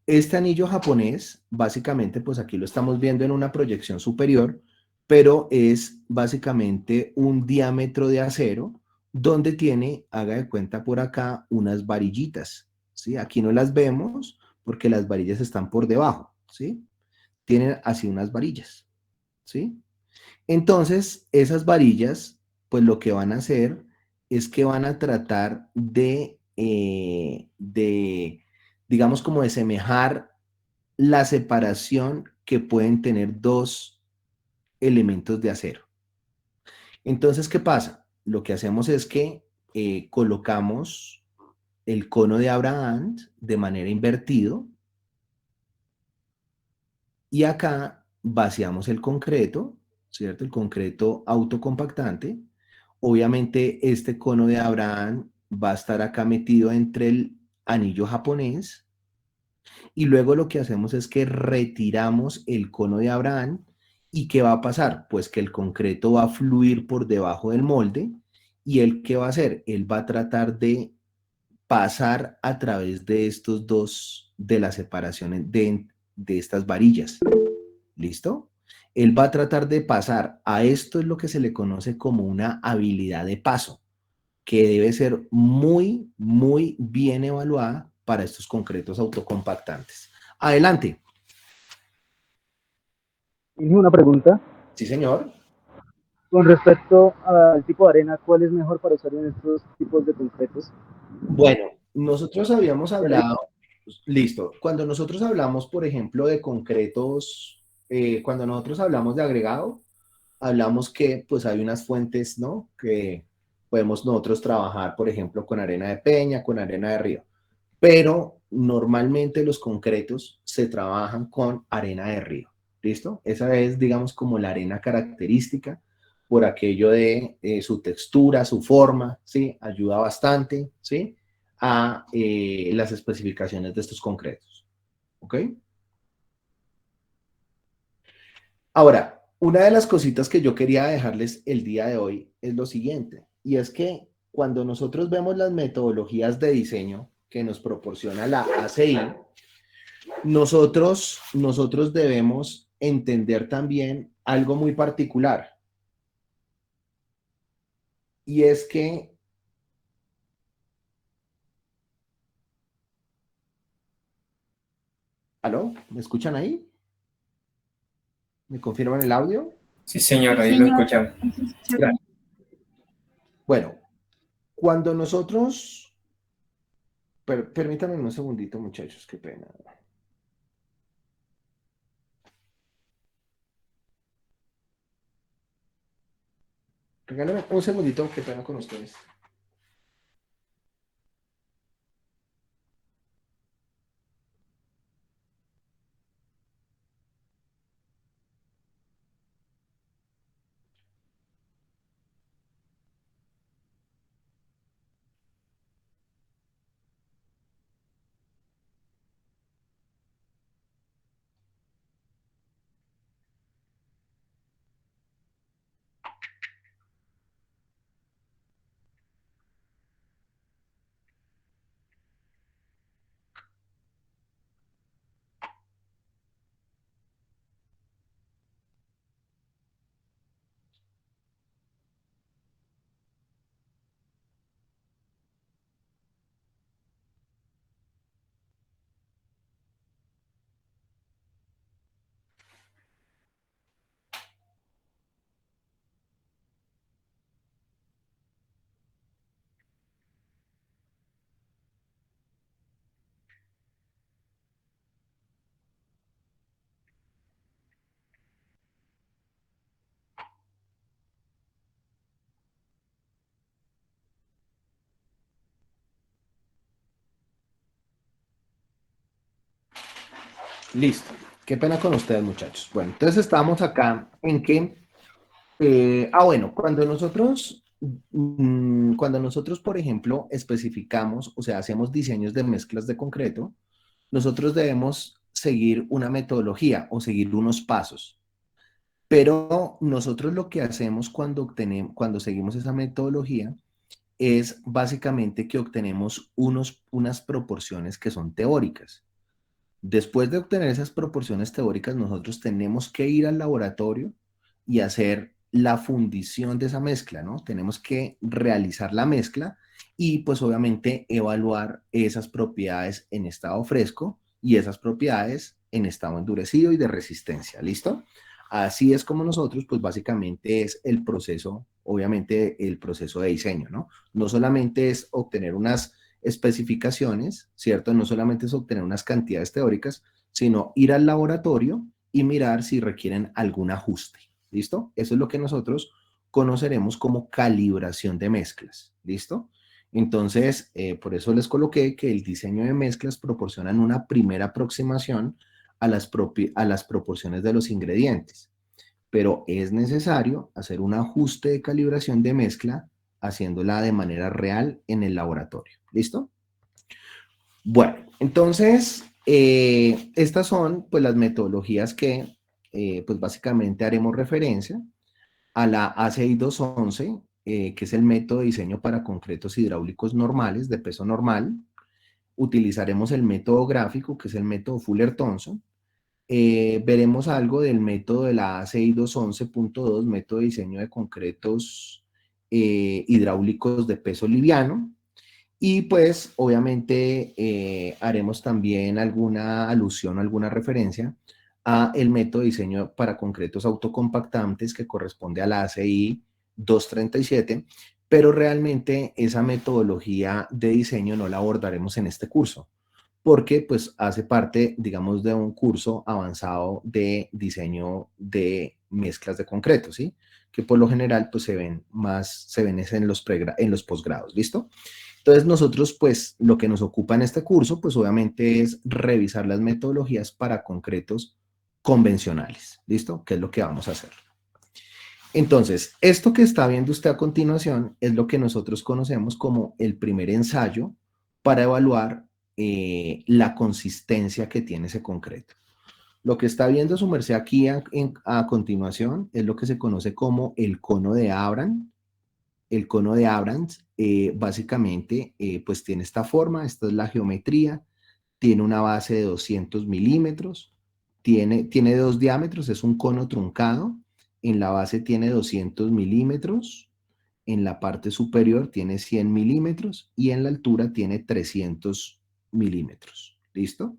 Este anillo japonés, básicamente, pues aquí lo estamos viendo en una proyección superior, pero es básicamente un diámetro de acero donde tiene, haga de cuenta por acá, unas varillitas, ¿sí? Aquí no las vemos porque las varillas están por debajo, ¿sí? Tienen así unas varillas, ¿sí? Entonces, esas varillas, pues lo que van a hacer es que van a tratar digamos, como de semejar la separación que pueden tener dos elementos de acero. Entonces, ¿qué pasa? Lo que hacemos es que colocamos el cono de Abraham de manera invertido y acá vaciamos el concreto, ¿cierto? El concreto autocompactante. Obviamente, este cono de Abraham va a estar acá metido entre el anillo japonés y luego lo que hacemos es que retiramos el cono de Abraham y ¿qué va a pasar? Pues que el concreto va a fluir por debajo del molde y él ¿qué va a hacer? Él va a tratar de pasar a través de estos dos, de las separaciones de estas varillas. ¿Listo? Él va a tratar de pasar. A esto es lo que se le conoce como una habilidad de paso, que debe ser muy, muy bien evaluada para estos concretos autocompactantes. Adelante. Tiene una pregunta Sí, señor. con respecto al tipo de arena, ¿cuál es mejor para usar en estos tipos de concretos? Bueno, nosotros habíamos hablado, listo, cuando nosotros hablamos, por ejemplo, de concretos, cuando nosotros hablamos de agregado, hablamos que pues hay unas fuentes, ¿no? Que podemos nosotros trabajar, por ejemplo, con arena de peña, con arena de río, pero normalmente los concretos se trabajan con arena de río, ¿listo? Esa es, digamos, como la arena característica por aquello de su textura, su forma, ¿sí? Ayuda bastante, ¿sí? A las especificaciones de estos concretos, ¿ok? Ahora, una de las cositas que yo quería dejarles el día de hoy es lo siguiente, y es que cuando nosotros vemos las metodologías de diseño que nos proporciona la ACI, nosotros debemos entender también algo muy particular, y es que, ¿aló? ¿Me escuchan ahí? ¿Me confirman el audio? Sí, señor, ahí lo escuchamos. Gracias. Bueno, cuando nosotros, permítanme un segundito, muchachos, qué pena. Regálame un segundito, qué pena con ustedes. Listo. Qué pena con ustedes, muchachos. Bueno, entonces estábamos acá en que, bueno, cuando nosotros, por ejemplo, especificamos, o sea, hacemos diseños de mezclas de concreto, nosotros debemos seguir una metodología o seguir unos pasos. Pero nosotros lo que hacemos cuando seguimos esa metodología es básicamente que obtenemos unas proporciones que son teóricas. Después de obtener esas proporciones teóricas, nosotros tenemos que ir al laboratorio y hacer la fundición de esa mezcla, ¿no? Tenemos que realizar la mezcla y pues obviamente evaluar esas propiedades en estado fresco y esas propiedades en estado endurecido y de resistencia, ¿listo? Así es como nosotros, pues básicamente es el proceso, obviamente el proceso de diseño, ¿no? No solamente es obtener unas especificaciones, ¿cierto? No solamente es obtener unas cantidades teóricas, sino ir al laboratorio y mirar si requieren algún ajuste, ¿listo? Eso es lo que nosotros conoceremos como calibración de mezclas, ¿listo? Entonces, por eso les coloqué que el diseño de mezclas proporcionan una primera aproximación a las proporciones de los ingredientes, pero es necesario hacer un ajuste de calibración de mezcla haciéndola de manera real en el laboratorio. ¿Listo? Bueno, entonces, estas son pues las metodologías que pues básicamente haremos referencia a la ACI 211, que es el método de diseño para concretos hidráulicos normales de peso normal. Utilizaremos el método gráfico, que es el método Fuller-Thomson. Veremos algo del método de la ACI 211.2, método de diseño de concretos hidráulicos de peso liviano. Y pues obviamente haremos también alguna alusión, alguna referencia a el método de diseño para concretos autocompactantes que corresponde a la ACI 237, pero realmente esa metodología de diseño no la abordaremos en este curso, porque pues hace parte, digamos, de un curso avanzado de diseño de mezclas de concreto, ¿sí? Que por lo general pues se ven es en los posgrados, ¿listo? Entonces nosotros pues lo que nos ocupa en este curso pues obviamente es revisar las metodologías para concretos convencionales, ¿listo? ¿Qué es lo que vamos a hacer? Entonces, esto que está viendo usted a continuación es lo que nosotros conocemos como el primer ensayo para evaluar la consistencia que tiene ese concreto. Lo que está viendo su merced aquí a continuación es lo que se conoce como el cono de Abrams. El cono de Abrams básicamente pues tiene esta forma, esta es la geometría, tiene una base de 200 milímetros, tiene dos diámetros, es un cono truncado, en la base tiene 200 milímetros, en la parte superior tiene 100 milímetros y en la altura tiene 300 milímetros. ¿Listo?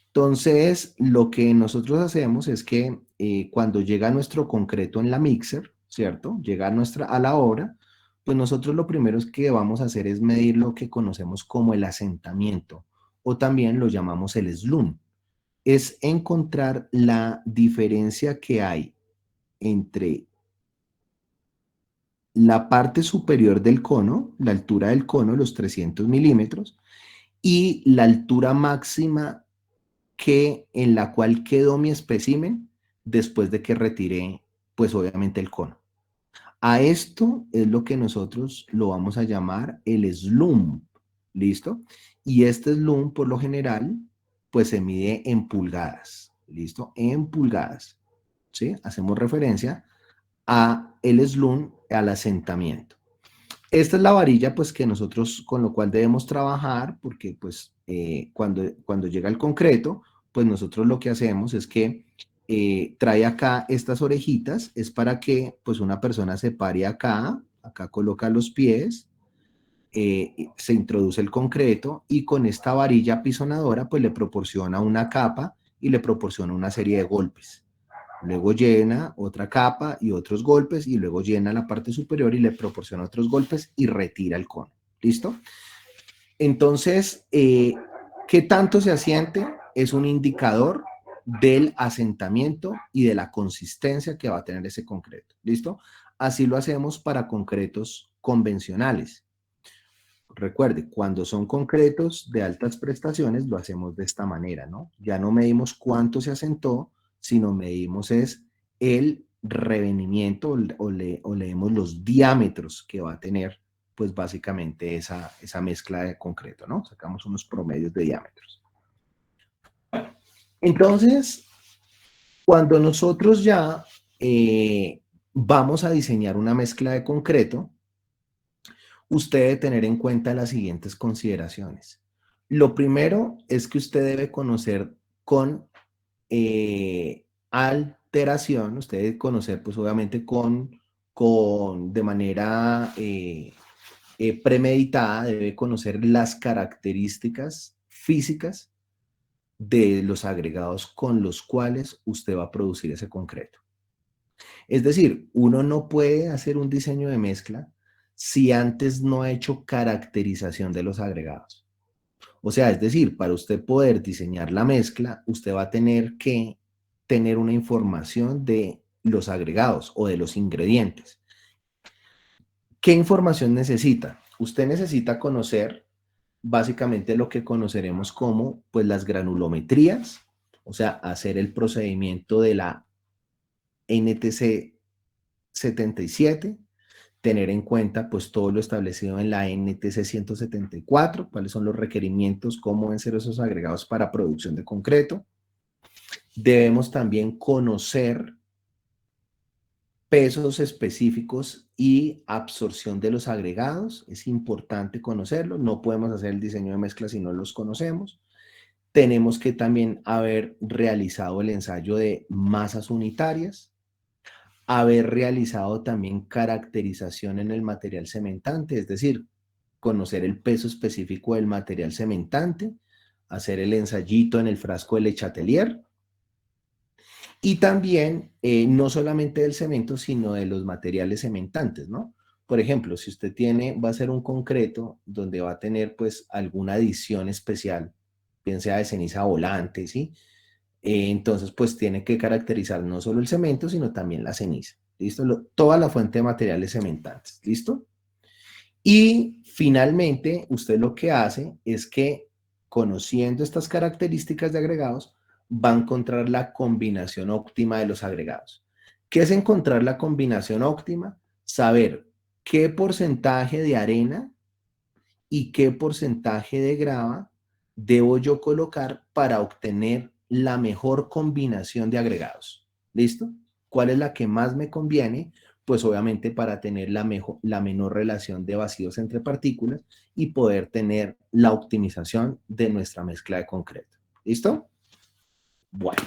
Entonces, lo que nosotros hacemos es que cuando llega nuestro concreto en la mixer, ¿cierto? Llega a la obra, pues nosotros lo primero que vamos a hacer es medir lo que conocemos como el asentamiento, o también lo llamamos el slump. Es encontrar la diferencia que hay entre la parte superior del cono, la altura del cono, los 300 milímetros, y la altura máxima en la cual quedó mi espécimen después de que retiré, pues obviamente el cono. A esto es lo que nosotros lo vamos a llamar el slump, ¿listo? Y este slump, por lo general, pues se mide en pulgadas, ¿listo? En pulgadas, ¿sí? Hacemos referencia a el slump, al asentamiento. Esta es la varilla, pues, que nosotros, con lo cual debemos trabajar, porque, pues, cuando llega el concreto, pues nosotros lo que hacemos es que trae acá estas orejitas, es para que, pues, una persona se pare acá coloca los pies, se introduce el concreto y con esta varilla apisonadora, pues, le proporciona una capa y le proporciona una serie de golpes. Luego llena otra capa y otros golpes y luego llena la parte superior y le proporciona otros golpes y retira el cono. ¿Listo? Entonces, ¿qué tanto se asiente? Es un indicador del asentamiento y de la consistencia que va a tener ese concreto. ¿Listo? Así lo hacemos para concretos convencionales. recuerde, cuando son concretos de altas prestaciones, lo hacemos de esta manera, ¿no? Ya no medimos cuánto se asentó, sino medimos es el revenimiento o leemos los diámetros que va a tener, pues básicamente esa mezcla de concreto, ¿no? Sacamos unos promedios de diámetros. Entonces, cuando nosotros ya vamos a diseñar una mezcla de concreto, usted debe tener en cuenta las siguientes consideraciones. Lo primero es que usted debe conocer con alteración, usted debe conocer pues obviamente de manera premeditada, debe conocer las características físicas de los agregados con los cuales usted va a producir ese concreto. Es decir, uno no puede hacer un diseño de mezcla si antes no ha hecho caracterización de los agregados. O sea, es decir, para usted poder diseñar la mezcla, usted va a tener que tener una información de los agregados o de los ingredientes. ¿Qué información necesita? Usted necesita conocer básicamente lo que conoceremos como pues las granulometrías, o sea, hacer el procedimiento de la NTC 77, tener en cuenta pues todo lo establecido en la NTC 174, cuáles son los requerimientos, cómo deben ser esos agregados para producción de concreto. Debemos también conocer pesos específicos y absorción de los agregados. Es importante conocerlo. No podemos hacer el diseño de mezcla si no los conocemos. Tenemos que también haber realizado el ensayo de masas unitarias, haber realizado también caracterización en el material cementante, es decir, conocer el peso específico del material cementante, hacer el ensayito en el frasco de Le Chatelier, y también no solamente del cemento, sino de los materiales cementantes, ¿no? Por ejemplo, si usted va a hacer un concreto donde va a tener pues alguna adición especial, bien sea de ceniza volante, ¿sí? Entonces pues tiene que caracterizar no solo el cemento, sino también la ceniza, ¿listo? Toda la fuente de materiales cementantes, ¿listo? Y finalmente, usted lo que hace es que, conociendo estas características de agregados, va a encontrar la combinación óptima de los agregados. ¿Qué es encontrar la combinación óptima? Saber qué porcentaje de arena y qué porcentaje de grava debo yo colocar para obtener la mejor combinación de agregados. ¿Listo? ¿Cuál es la que más me conviene? Pues obviamente para tener la menor relación de vacíos entre partículas y poder tener la optimización de nuestra mezcla de concreto. ¿Listo? Bueno.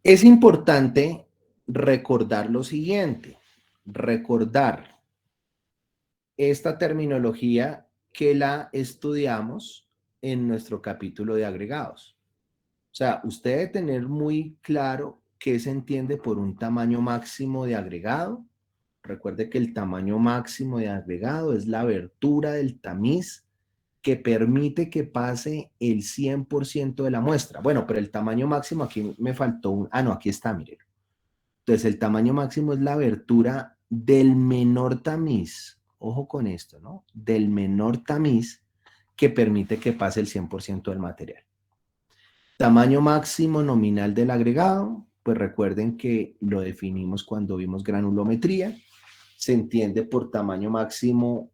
Es importante recordar lo siguiente. Recordar esta terminología que la estudiamos en nuestro capítulo de agregados. O sea, usted debe tener muy claro qué se entiende por un tamaño máximo de agregado. Recuerde que el tamaño máximo de agregado es la abertura del tamiz que permite que pase el 100% de la muestra. Bueno, pero el tamaño máximo, aquí me faltó un... Ah, no, aquí está, miren. Entonces, el tamaño máximo es la abertura del menor tamiz. Ojo con esto, ¿no? Del menor tamiz que permite que pase el 100% del material. Tamaño máximo nominal del agregado, pues recuerden que lo definimos cuando vimos granulometría. Se entiende por tamaño máximo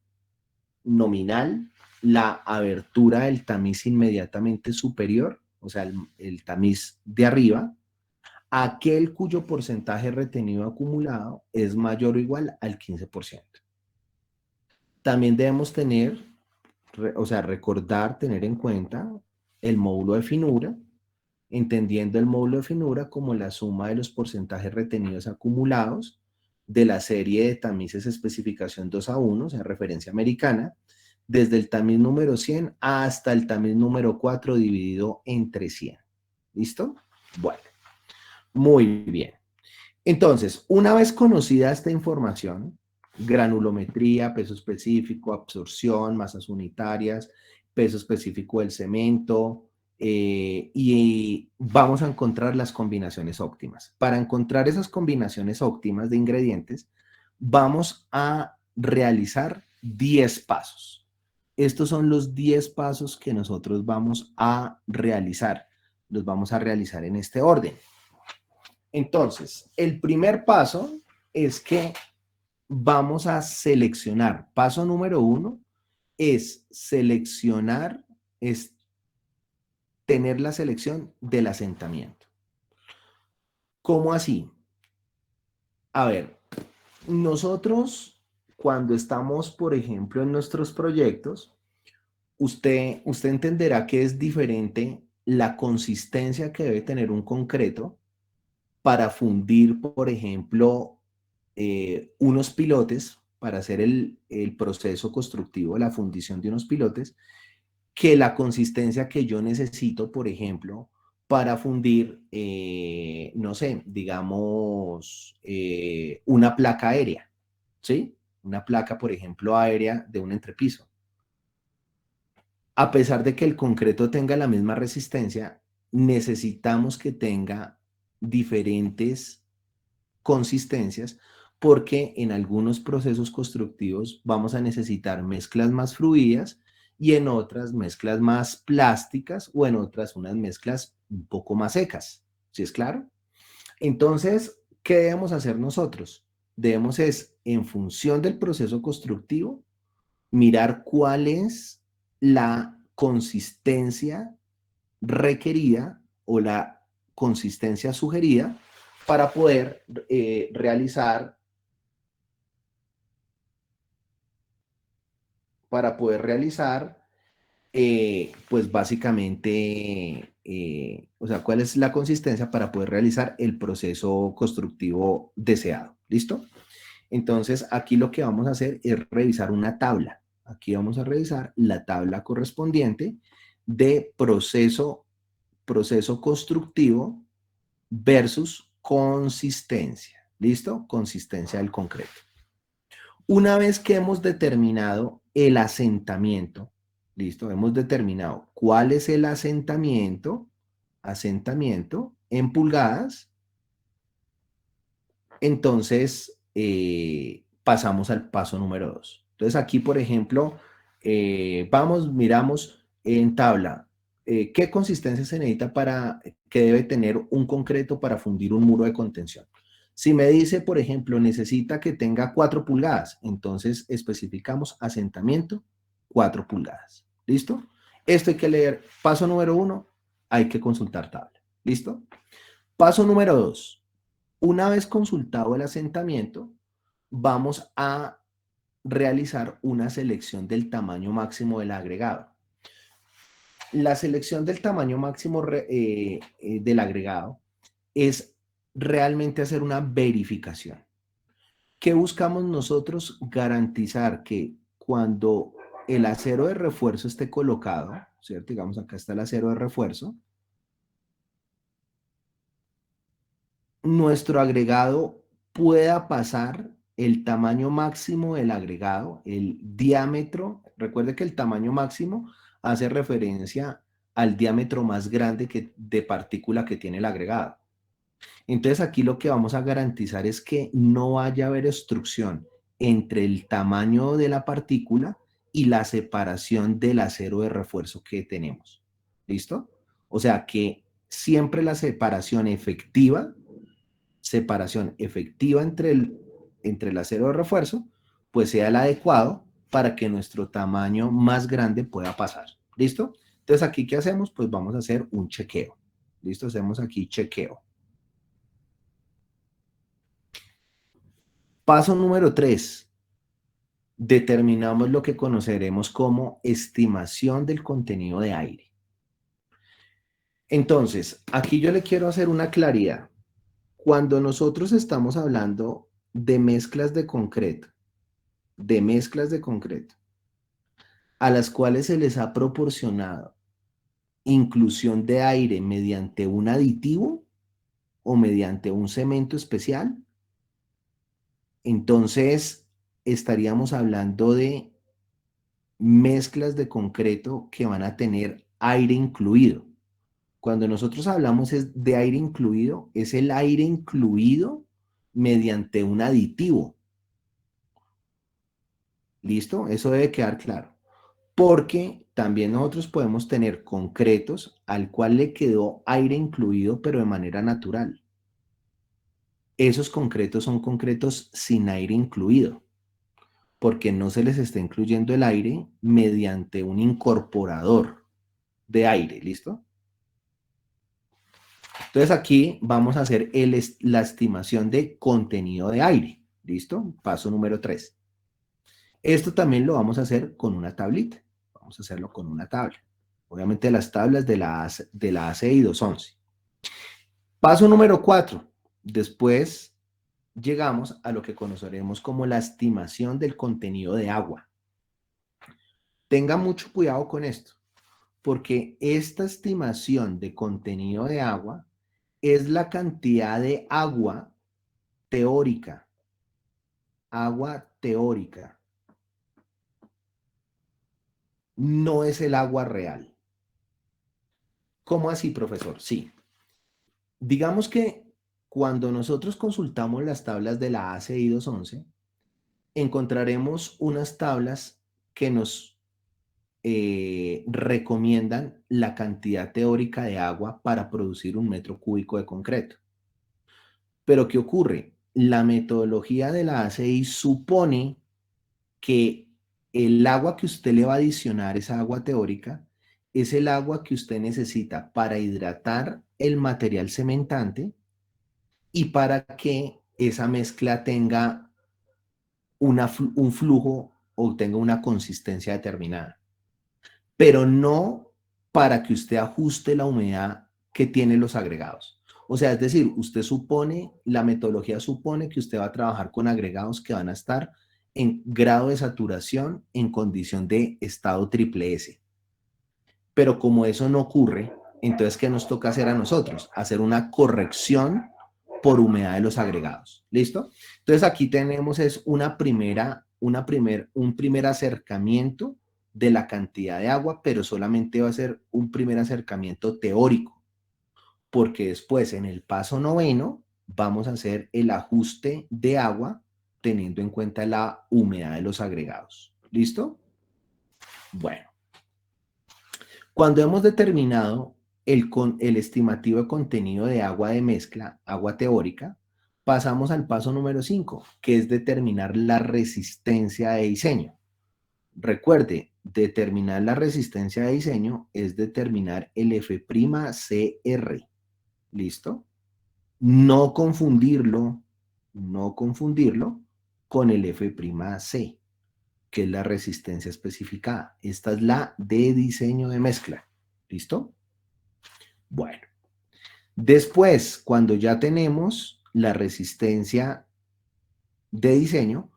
nominal la abertura del tamiz inmediatamente superior, o sea, el tamiz de arriba, aquel cuyo porcentaje retenido acumulado es mayor o igual al 15%. También debemos recordar, tener en cuenta el módulo de finura, entendiendo el módulo de finura como la suma de los porcentajes retenidos acumulados de la serie de tamices especificación 2:1, o sea, referencia americana, desde el tamiz número 100 hasta el tamiz número 4 dividido entre 100. ¿Listo? Bueno, muy bien. Entonces, una vez conocida esta información, granulometría, peso específico, absorción, masas unitarias, peso específico del cemento, y vamos a encontrar las combinaciones óptimas. Para encontrar esas combinaciones óptimas de ingredientes, vamos a realizar 10 pasos. Estos son los 10 pasos que nosotros vamos a realizar. Los vamos a realizar en este orden. Entonces, el primer paso es que vamos a seleccionar. Paso número 1 es seleccionar, es tener la selección del asentamiento. ¿Cómo así? A ver, nosotros cuando estamos, por ejemplo, en nuestros proyectos, usted entenderá que es diferente la consistencia que debe tener un concreto para fundir, por ejemplo, unos pilotes, para hacer el proceso constructivo de la fundición de unos pilotes, que la consistencia que yo necesito, por ejemplo, para fundir, no sé, digamos, una placa aérea, ¿sí? Una placa, por ejemplo, aérea de un entrepiso. A pesar de que el concreto tenga la misma resistencia, necesitamos que tenga diferentes consistencias porque en algunos procesos constructivos vamos a necesitar mezclas más fluidas y en otras mezclas más plásticas o en otras unas mezclas un poco más secas. ¿Sí es claro? Entonces, ¿qué debemos hacer nosotros? Debemos es, en función del proceso constructivo, mirar cuál es la consistencia requerida o la consistencia sugerida para poder realizar pues básicamente, o sea, cuál es la consistencia para poder realizar el proceso constructivo deseado. ¿Listo? Entonces, aquí lo que vamos a hacer es revisar una tabla. Aquí vamos a revisar la tabla correspondiente de proceso constructivo versus consistencia. ¿Listo? Consistencia del concreto. Una vez que hemos determinado el asentamiento, ¿listo? Hemos determinado cuál es el asentamiento en pulgadas, entonces pasamos al paso número 2. Entonces aquí, por ejemplo, miramos en tabla, ¿qué consistencia se necesita que debe tener un concreto para fundir un muro de contención? Si me dice, por ejemplo, necesita que tenga 4 pulgadas, entonces especificamos asentamiento 4 pulgadas. ¿Listo? Esto hay que leer. Paso número 1, hay que consultar tabla. ¿Listo? Paso número 2. Una vez consultado el asentamiento, vamos a realizar una selección del tamaño máximo del agregado. La selección del tamaño máximo del agregado es realmente hacer una verificación. ¿Qué buscamos nosotros? Garantizar que cuando el acero de refuerzo esté colocado, ¿cierto? Digamos, acá está el acero de refuerzo, nuestro agregado pueda pasar el tamaño máximo del agregado, el diámetro. Recuerde que el tamaño máximo hace referencia al diámetro más grande de partícula que tiene el agregado. Entonces aquí lo que vamos a garantizar es que no vaya a haber obstrucción entre el tamaño de la partícula y la separación del acero de refuerzo que tenemos. ¿Listo? O sea que siempre la separación efectiva entre el acero de refuerzo, pues sea el adecuado para que nuestro tamaño más grande pueda pasar. ¿Listo? Entonces aquí, ¿qué hacemos? Pues vamos a hacer un chequeo. ¿Listo? Hacemos aquí chequeo. Paso número 3. Determinamos lo que conoceremos como estimación del contenido de aire. Entonces, aquí yo le quiero hacer una claridad. Cuando nosotros estamos hablando de mezclas de concreto, a las cuales se les ha proporcionado inclusión de aire mediante un aditivo o mediante un cemento especial, entonces estaríamos hablando de mezclas de concreto que van a tener aire incluido. Cuando nosotros hablamos de aire incluido, es el aire incluido mediante un aditivo. ¿Listo? Eso debe quedar claro. Porque también nosotros podemos tener concretos al cual le quedó aire incluido, pero de manera natural. Esos concretos son concretos sin aire incluido, porque no se les está incluyendo el aire mediante un incorporador de aire, ¿listo? Entonces aquí vamos a hacer la estimación de contenido de aire, ¿listo? Paso número 3. Esto también lo vamos a hacer con una tablita. Vamos a hacerlo con una tabla. Obviamente las tablas de la ACI 211. Paso número 4. Después llegamos a lo que conoceremos como la estimación del contenido de agua. Tenga mucho cuidado con esto, porque esta estimación de contenido de agua es la cantidad de agua teórica. Agua teórica. No es el agua real. ¿Cómo así, profesor? Sí. Digamos que cuando nosotros consultamos las tablas de la ACI 211, encontraremos unas tablas que nos recomiendan la cantidad teórica de agua para producir un metro cúbico de concreto. Pero ¿qué ocurre? La metodología de la ACI supone que el agua que usted le va a adicionar, esa agua teórica, es el agua que usted necesita para hidratar el material cementante y para que esa mezcla tenga un flujo o tenga una consistencia determinada. Pero no para que usted ajuste la humedad que tienen los agregados. O sea, es decir, la metodología supone que usted va a trabajar con agregados que van a estar en grado de saturación en condición de estado triple S. Pero como eso no ocurre, entonces, ¿qué nos toca hacer a nosotros? Hacer una corrección por humedad de los agregados. ¿Listo? Entonces, aquí tenemos un primer acercamiento de la cantidad de agua, pero solamente va a ser un primer acercamiento teórico, porque después en el paso 9 vamos a hacer el ajuste de agua teniendo en cuenta la humedad de los agregados. ¿Listo? Bueno, cuando hemos determinado el estimativo de contenido de agua de mezcla, agua teórica, pasamos al paso número 5, que es determinar la resistencia de diseño. Recuerde, determinar la resistencia de diseño es determinar el F'CR. ¿Listo? No confundirlo con el F'C, que es la resistencia especificada. Esta es la de diseño de mezcla. ¿Listo? Bueno. Después, cuando ya tenemos la resistencia de diseño,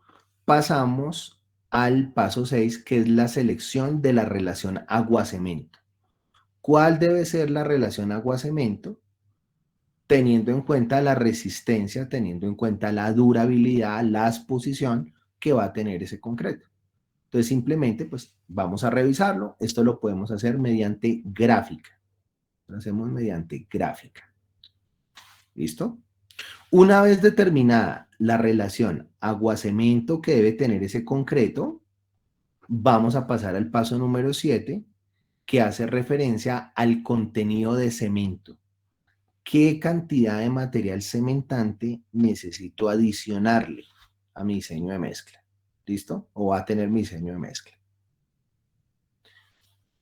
pasamos al paso 6, que es la selección de la relación agua-cemento. ¿Cuál debe ser la relación agua-cemento? Teniendo en cuenta la resistencia, teniendo en cuenta la durabilidad, la exposición que va a tener ese concreto. Entonces, simplemente, pues, vamos a revisarlo. Esto lo podemos hacer mediante gráfica. Lo hacemos mediante gráfica. ¿Listo? Una vez determinada la relación agua-cemento que debe tener ese concreto, vamos a pasar al paso número 7, que hace referencia al contenido de cemento. ¿Qué cantidad de material cementante necesito adicionarle a mi diseño de mezcla? ¿Listo? O va a tener mi diseño de mezcla.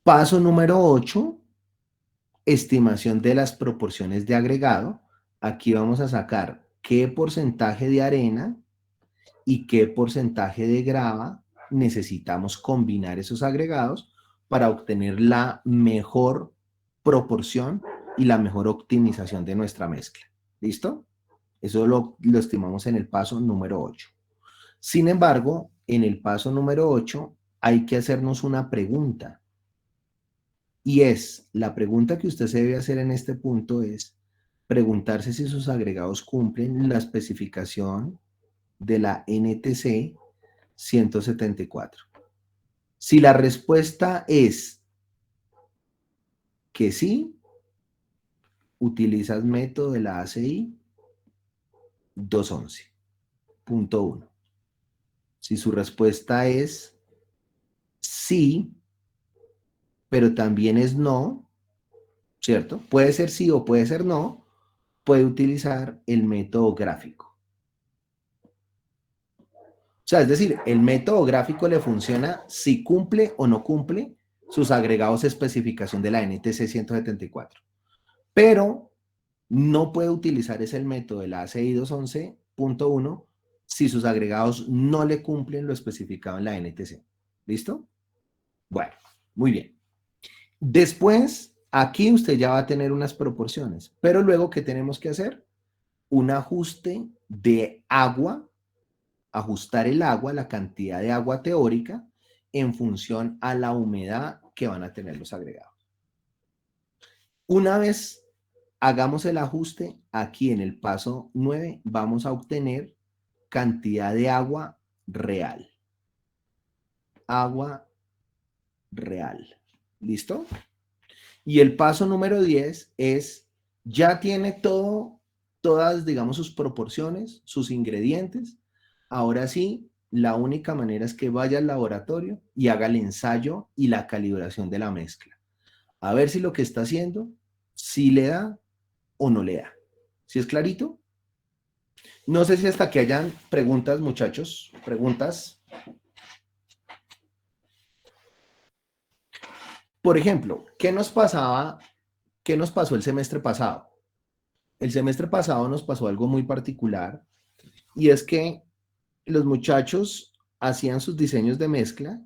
Paso número 8, estimación de las proporciones de agregado. Aquí vamos a sacar qué porcentaje de arena y qué porcentaje de grava necesitamos combinar esos agregados para obtener la mejor proporción y la mejor optimización de nuestra mezcla. ¿Listo? Eso lo estimamos en el paso número 8. Sin embargo, en el paso número 8 hay que hacernos una pregunta. Y la pregunta que usted se debe hacer en este punto es preguntarse si sus agregados cumplen la especificación de la NTC 174. Si la respuesta es que sí, utilizas método de la ACI 211.1. Si su respuesta es sí, pero también es no, ¿cierto? Puede ser sí o puede ser no, puede utilizar el método gráfico. O sea, es decir, el método gráfico le funciona si cumple o no cumple sus agregados de especificación de la NTC 174. Pero no puede utilizar ese método de la ACI 211.1 si sus agregados no le cumplen lo especificado en la NTC. ¿Listo? Bueno, muy bien. Después, aquí usted ya va a tener unas proporciones, pero luego, ¿qué tenemos que hacer? Un ajuste de agua, ajustar el agua, la cantidad de agua teórica, en función a la humedad que van a tener los agregados. Una vez hagamos el ajuste, aquí en el paso 9 vamos a obtener cantidad de agua real. Agua real. ¿Listo? Y el paso número 10 es, ya tiene todas, digamos, sus proporciones, sus ingredientes. Ahora sí, la única manera es que vaya al laboratorio y haga el ensayo y la calibración de la mezcla. A ver si lo que está haciendo, si le da o no le da. ¿Sí es clarito? No sé si hasta aquí hayan preguntas, muchachos. Preguntas. Por ejemplo, ¿qué nos pasaba? ¿Qué nos pasó el semestre pasado? El semestre pasado nos pasó algo muy particular y es que los muchachos hacían sus diseños de mezcla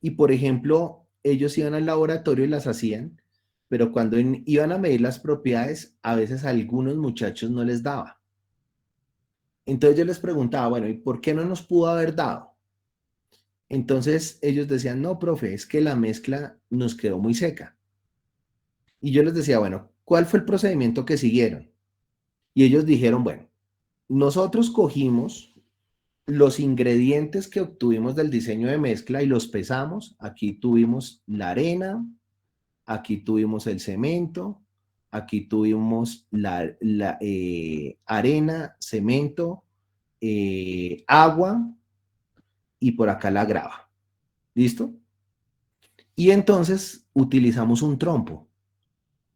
y, por ejemplo, ellos iban al laboratorio y las hacían, pero cuando iban a medir las propiedades, a veces a algunos muchachos no les daba. Entonces yo les preguntaba, bueno, ¿y por qué no nos pudo haber dado? Entonces ellos decían, no, profe, es que la mezcla nos quedó muy seca. Y yo les decía, bueno, ¿cuál fue el procedimiento que siguieron? Y ellos dijeron, bueno, nosotros cogimos los ingredientes que obtuvimos del diseño de mezcla y los pesamos. Aquí tuvimos la arena, aquí tuvimos el cemento, aquí tuvimos la arena, cemento, agua y por acá la grava. ¿Listo? Y entonces utilizamos un trompo.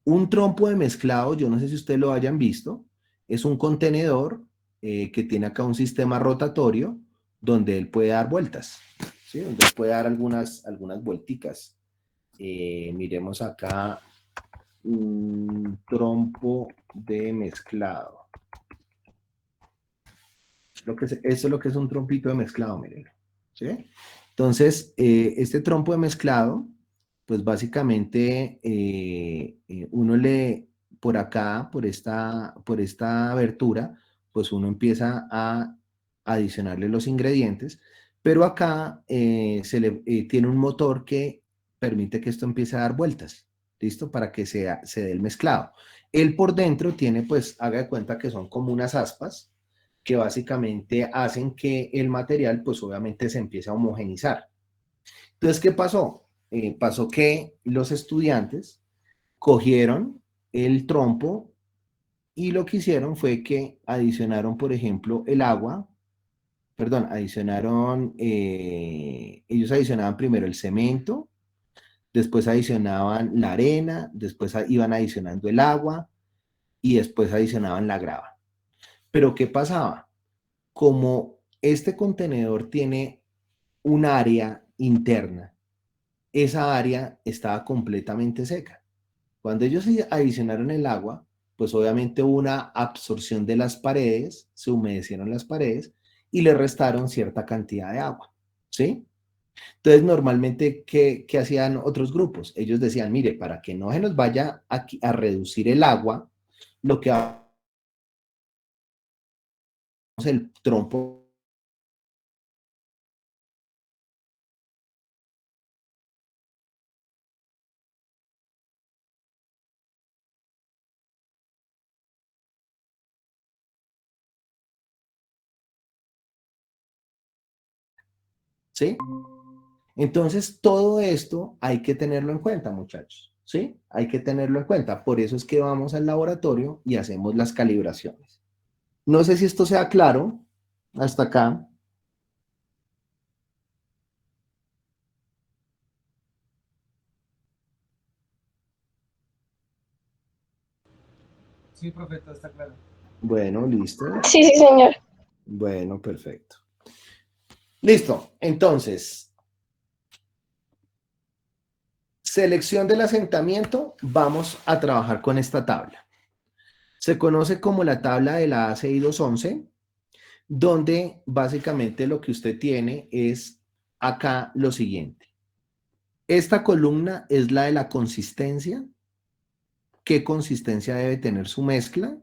Un trompo de mezclado, yo no sé si ustedes lo hayan visto, es un contenedor que tiene acá un sistema rotatorio donde él puede dar vueltas, ¿sí? Donde él puede dar algunas vuelticas. Miremos acá un trompo de mezclado. Eso es lo que es un trompito de mezclado, miren. ¿Sí? Entonces, este trompo de mezclado, pues básicamente uno por acá, por esta abertura, pues uno empieza a adicionarle los ingredientes, pero acá tiene un motor que permite que esto empiece a dar vueltas, ¿listo? Para que se dé el mezclado. Él por dentro tiene, pues, haga de cuenta que son como unas aspas, que básicamente hacen que el material, pues obviamente se empiece a homogenizar. Entonces, ¿qué pasó? Pasó que los estudiantes cogieron el trompo y lo que hicieron fue que adicionaron, por ejemplo, el agua, perdón, ellos adicionaban primero el cemento, después adicionaban la arena, después iban adicionando el agua y después adicionaban la grava. Pero ¿qué pasaba? Como este contenedor tiene un área interna, esa área estaba completamente seca. Cuando ellos adicionaron el agua, pues obviamente hubo una absorción de las paredes, se humedecieron las paredes y le restaron cierta cantidad de agua, ¿sí? Entonces, normalmente, ¿qué hacían otros grupos? Ellos decían, mire, para que no se nos vaya a reducir el agua, lo que hacemos el trompo. ¿Sí? Entonces, todo esto hay que tenerlo en cuenta, muchachos, ¿sí? Hay que tenerlo en cuenta. Por eso es que vamos al laboratorio y hacemos las calibraciones. No sé si esto sea claro hasta acá. Sí, profe, todo está claro. Bueno, listo. Sí, sí, señor. Bueno, perfecto. Listo. Entonces, selección del asentamiento. Vamos a trabajar con esta tabla. Se conoce como la tabla de la ACI 211, donde básicamente lo que usted tiene es acá lo siguiente. Esta columna es la de la consistencia. ¿Qué consistencia debe tener su mezcla?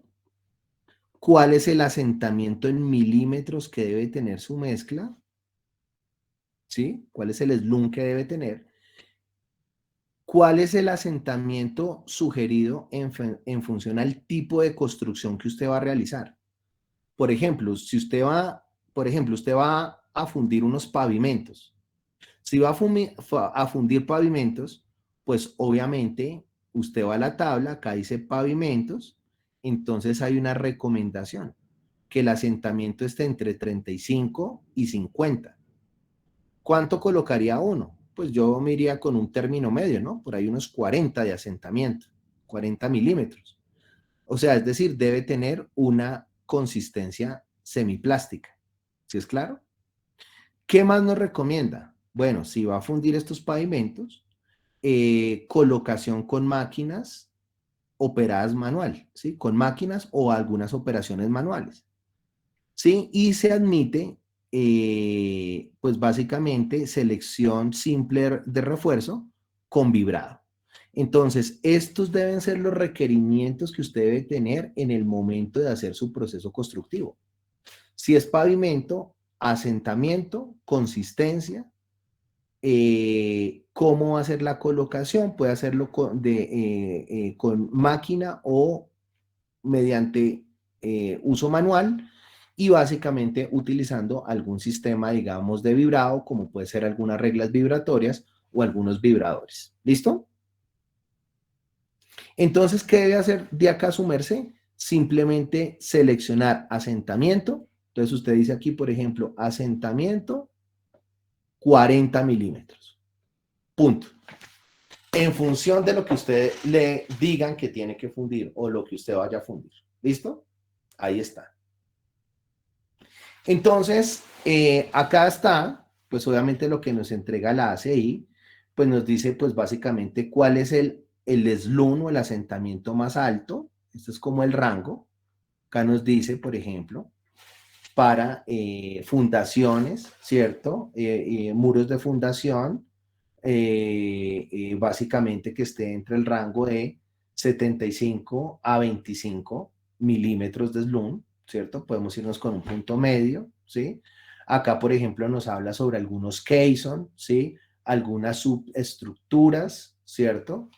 ¿Cuál es el asentamiento en milímetros que debe tener su mezcla? ¿Sí? ¿Cuál es el slum que debe tener? ¿Cuál es el asentamiento sugerido en función al tipo de construcción que usted va a realizar? Por ejemplo, si usted va, usted va a fundir unos pavimentos. Si va a fundir pavimentos, pues obviamente usted va a la tabla, acá dice pavimentos, entonces hay una recomendación, que el asentamiento esté entre 35 y 50. ¿Cuánto colocaría uno? Pues yo me iría con un término medio, ¿no? Por ahí unos 40 de asentamiento, 40 milímetros. O sea, es decir, debe tener una consistencia semiplástica. ¿Sí es claro? ¿Qué más nos recomienda? Bueno, si va a fundir estos pavimentos, colocación con máquinas operadas manual, ¿sí? Con máquinas o algunas operaciones manuales, ¿sí? Y se admite, pues básicamente, selección simple de refuerzo con vibrado. Entonces, estos deben ser los requerimientos que usted debe tener en el momento de hacer su proceso constructivo. Si es pavimento, asentamiento, consistencia, cómo hacer la colocación, puede hacerlo con máquina o mediante uso manual y básicamente utilizando algún sistema, digamos, de vibrado, como puede ser algunas reglas vibratorias o algunos vibradores. ¿Listo? Entonces, ¿qué debe hacer de acá su merced? Simplemente seleccionar asentamiento. Entonces, usted dice aquí, por ejemplo, asentamiento 40 milímetros. Punto. En función de lo que usted le digan que tiene que fundir o lo que usted vaya a fundir. ¿Listo? Ahí está. Entonces, acá está, pues obviamente lo que nos entrega la ACI, pues nos dice, pues básicamente cuál es el slum o el asentamiento más alto. Esto es como el rango. Acá nos dice, por ejemplo, para fundaciones, ¿cierto? Muros de fundación, básicamente que esté entre el rango de 75 a 25 milímetros de slum, ¿cierto? Podemos irnos con un punto medio, ¿sí? Acá, por ejemplo, nos habla sobre algunos caisson, ¿sí? Algunas subestructuras, ¿cierto?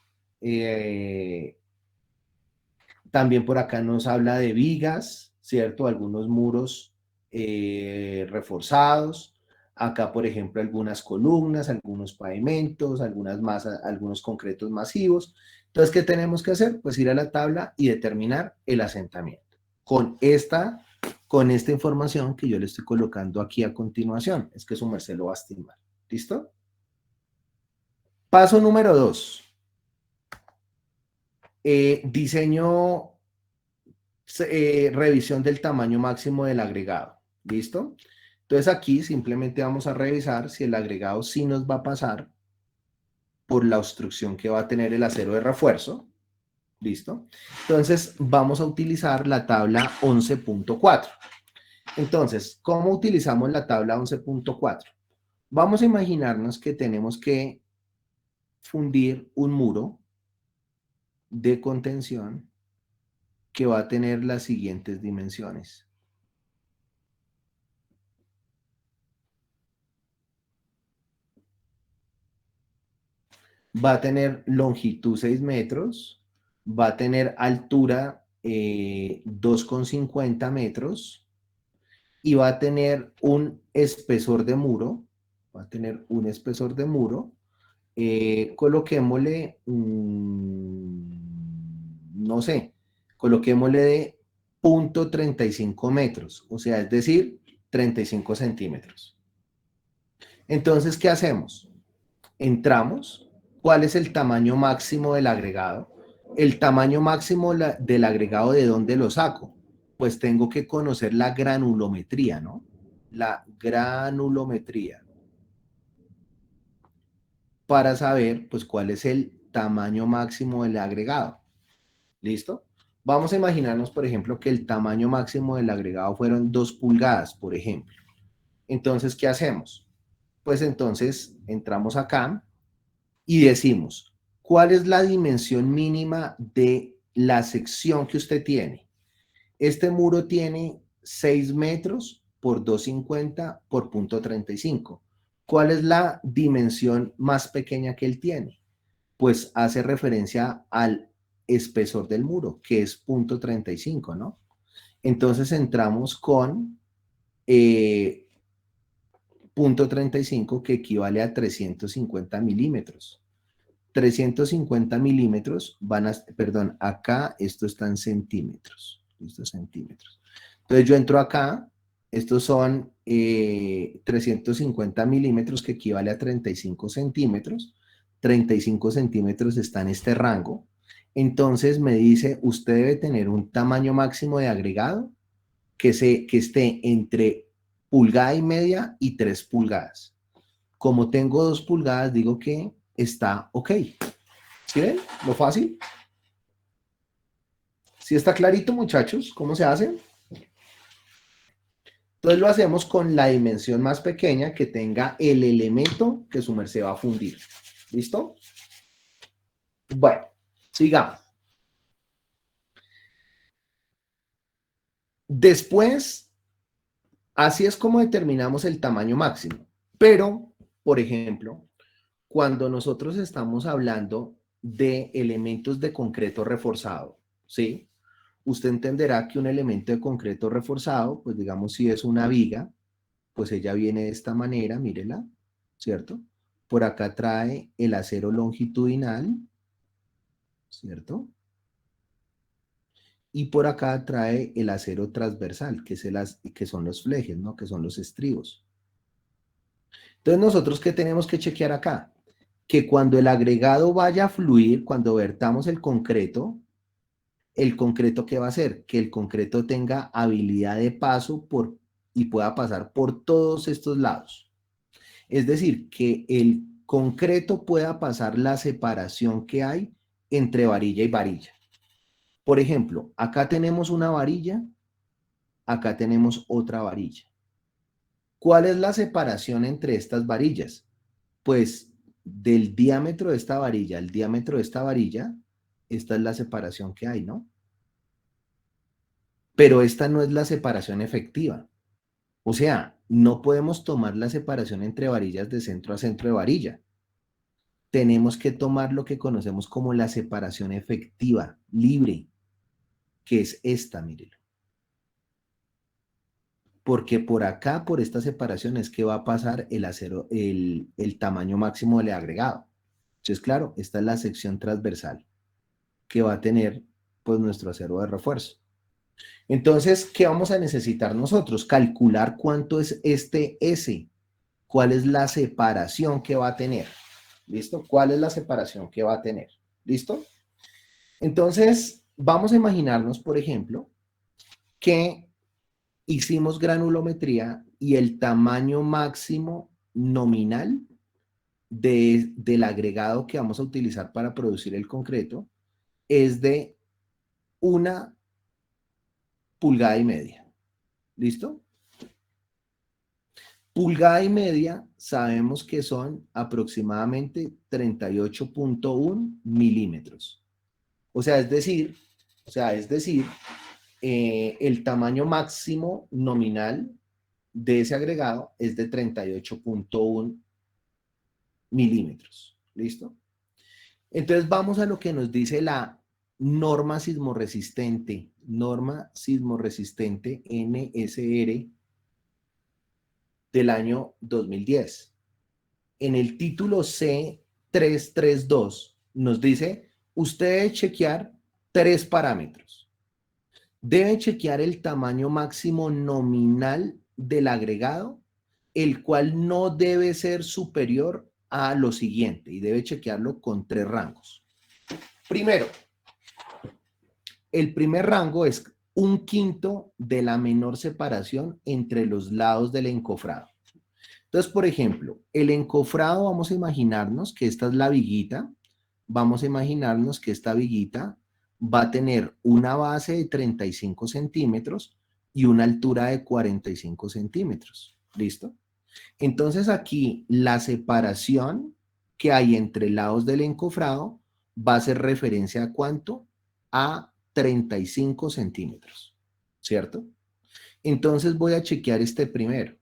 También por acá nos habla de vigas, ¿cierto? Algunos muros reforzados. Acá, por ejemplo, algunas columnas, algunos pavimentos, algunas masas, algunos concretos masivos. Entonces, ¿qué tenemos que hacer? Pues ir a la tabla y determinar el asentamiento. Con esta información que yo le estoy colocando aquí a continuación. Es que su merced lo va a estimar. ¿Listo? Paso número 2. Diseño, revisión del tamaño máximo del agregado. ¿Listo? Entonces aquí simplemente vamos a revisar si el agregado sí nos va a pasar por la obstrucción que va a tener el acero de refuerzo. ¿Listo? Entonces vamos a utilizar la tabla 11.4. Entonces, ¿cómo utilizamos la tabla 11.4? Vamos a imaginarnos que tenemos que fundir un muro de contención que va a tener las siguientes dimensiones. Va a tener longitud 6 metros, va a tener altura 2,50 metros y va a tener un espesor de muro, coloquémosle, no sé, coloquémosle de 0,35 metros, o sea, es decir, 35 centímetros. Entonces, ¿qué hacemos? Entramos, ¿cuál es el tamaño máximo del agregado? El tamaño máximo del agregado, ¿de dónde lo saco? Pues tengo que conocer la granulometría, ¿no? La granulometría. Para saber, pues, cuál es el tamaño máximo del agregado. ¿Listo? Vamos a imaginarnos, por ejemplo, que el tamaño máximo del agregado fueron 2 pulgadas, por ejemplo. Entonces, ¿qué hacemos? Pues entonces entramos acá y decimos, ¿cuál es la dimensión mínima de la sección que usted tiene? Este muro tiene 6 metros por 2,50 por .35. ¿Cuál es la dimensión más pequeña que él tiene? Pues hace referencia al espesor del muro, que es .35, ¿no? Entonces entramos con .35, que equivale a 350 milímetros. 350 milímetros van a, perdón, acá esto está en centímetros. Esto es centímetros. Entonces yo entro acá, estos son 350 milímetros, que equivale a 35 centímetros. 35 centímetros está en este rango. Entonces me dice, usted debe tener un tamaño máximo de agregado que esté entre pulgada y media y 3 pulgadas. Como tengo 2 pulgadas, digo que está ok. ¿Sí ven? Lo fácil. ¿Sí está clarito, muchachos? ¿Cómo se hace? Entonces lo hacemos con la dimensión más pequeña que tenga el elemento que su merced va a fundir. ¿Listo? Bueno, sigamos. Después, así es como determinamos el tamaño máximo. Pero, por ejemplo, cuando nosotros estamos hablando de elementos de concreto reforzado, ¿sí? Usted entenderá que un elemento de concreto reforzado, pues digamos si es una viga, pues ella viene de esta manera, mírela, ¿cierto? Por acá trae el acero longitudinal, ¿cierto? Y por acá trae el acero transversal, que son los flejes, ¿no? Que son los estribos. Entonces nosotros, ¿qué tenemos que chequear acá? Que cuando el agregado vaya a fluir, cuando vertamos el concreto, ¿qué va a hacer? Que el concreto tenga habilidad de paso y pueda pasar por todos estos lados. Es decir, que el concreto pueda pasar la separación que hay entre varilla y varilla. Por ejemplo, acá tenemos una varilla, acá tenemos otra varilla. ¿Cuál es la separación entre estas varillas? Pues del diámetro de esta varilla al diámetro de esta varilla, esta es la separación que hay, ¿no? Pero esta no es la separación efectiva. O sea, no podemos tomar la separación entre varillas de centro a centro de varilla. Tenemos que tomar lo que conocemos como la separación efectiva, libre, que es esta, mírelo. Porque por acá, por esta separación, es que va a pasar el acero, el tamaño máximo del agregado. Entonces, claro, esta es la sección transversal que va a tener, pues, nuestro acero de refuerzo. Entonces, ¿qué vamos a necesitar nosotros? Calcular cuánto es este S, cuál es la separación que va a tener. ¿Listo? ¿Cuál es la separación que va a tener? ¿Listo? Entonces, vamos a imaginarnos, por ejemplo, que hicimos granulometría y el tamaño máximo nominal del agregado que vamos a utilizar para producir el concreto es de 1,5 pulgadas. ¿Listo? 1,5 pulgadas sabemos que son aproximadamente 38,1 milímetros. O sea, es decir, el tamaño máximo nominal de ese agregado es de 38,1 milímetros. ¿Listo? Entonces vamos a lo que nos dice la norma sismorresistente NSR del año 2010. En el título C332 nos dice, usted debe chequear 3 parámetros. Debe chequear el tamaño máximo nominal del agregado, el cual no debe ser superior a lo siguiente, y debe chequearlo con 3 rangos. Primero, El primer rango es 1/5 de la menor separación entre los lados del encofrado. Entonces, por ejemplo, el encofrado, vamos a imaginarnos que esta es la viguita. Vamos a imaginarnos que esta viguita va a tener una base de 35 centímetros y una altura de 45 centímetros. ¿Listo? Entonces aquí la separación que hay entre lados del encofrado va a hacer referencia a ¿cuánto? A 35 centímetros, ¿cierto? Entonces voy a chequear este primero.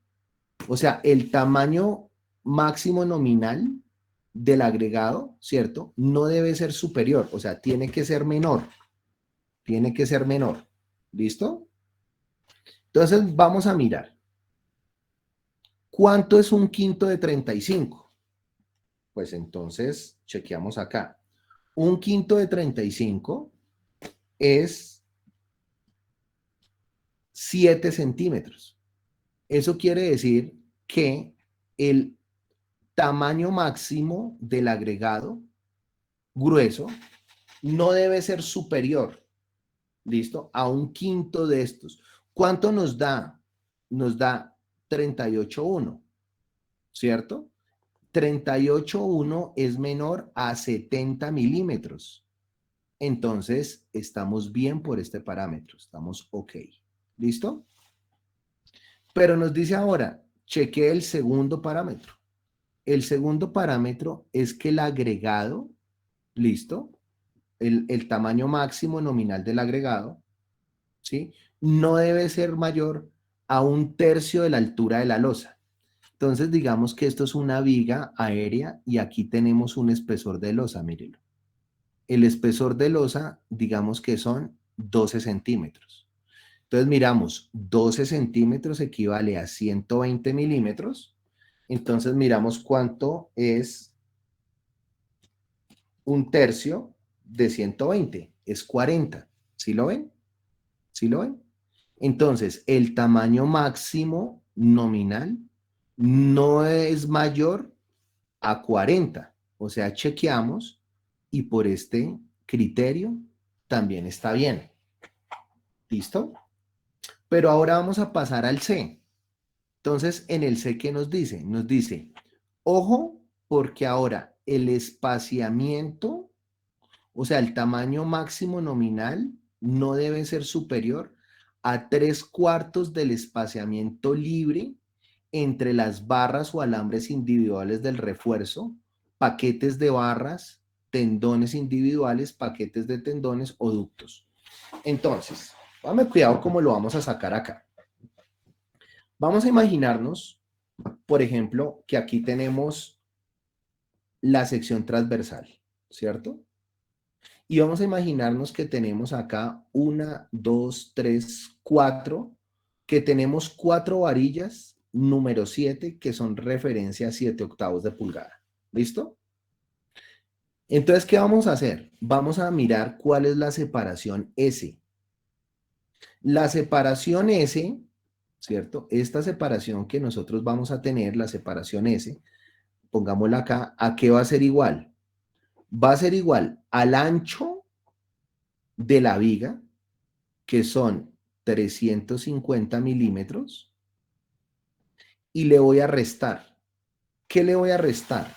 O sea, el tamaño máximo nominal del agregado, ¿cierto? No debe ser superior, o sea, tiene que ser menor. Tiene que ser menor. ¿Listo? Entonces vamos a mirar. ¿Cuánto es 1/5 de 35? Pues entonces chequeamos acá. 1/5 de 35 es 7 centímetros. Eso quiere decir que el tamaño máximo del agregado grueso no debe ser superior, ¿listo? A 1/5 de estos. ¿Cuánto nos da? Nos da 38,1, ¿cierto? 38,1 es menor a 70 milímetros. Entonces, estamos bien por este parámetro. Estamos ok. ¿Listo? Pero nos dice ahora, chequee el segundo parámetro. El segundo parámetro es que el agregado, ¿listo? El tamaño máximo nominal del agregado, ¿sí? No debe ser mayor a 1/3 de la altura de la losa. Entonces, digamos que esto es una viga aérea y aquí tenemos un espesor de losa, mírenlo. El espesor de losa, digamos que son 12 centímetros. Entonces, miramos, 12 centímetros equivale a 120 milímetros. Entonces, miramos cuánto es 1/3 de 120. Es 40. ¿Sí lo ven? ¿Sí lo ven? Entonces, el tamaño máximo nominal no es mayor a 40. O sea, chequeamos y por este criterio también está bien. ¿Listo? Pero ahora vamos a pasar al C. Entonces, en el C, ¿qué nos dice? Nos dice, ojo, porque ahora el espaciamiento, o sea, el tamaño máximo nominal no debe ser superior a 3/4 del espaciamiento libre entre las barras o alambres individuales del refuerzo, paquetes de barras, tendones individuales, paquetes de tendones o ductos. Entonces, dame cuidado cómo lo vamos a sacar acá. Vamos a imaginarnos, por ejemplo, que aquí tenemos la sección transversal, ¿cierto? Y vamos a imaginarnos que tenemos acá 1, 2, 3, 4, que tenemos 4 varillas número 7 que son referencia a 7/8 de pulgada. ¿Listo? Entonces, ¿qué vamos a hacer? Vamos a mirar cuál es la separación S. La separación S, ¿cierto? Esta separación que nosotros vamos a tener, la separación S, pongámosla acá, ¿a qué va a ser igual? Va a ser igual al ancho de la viga, que son 350 milímetros, y le voy a restar. ¿Qué le voy a restar?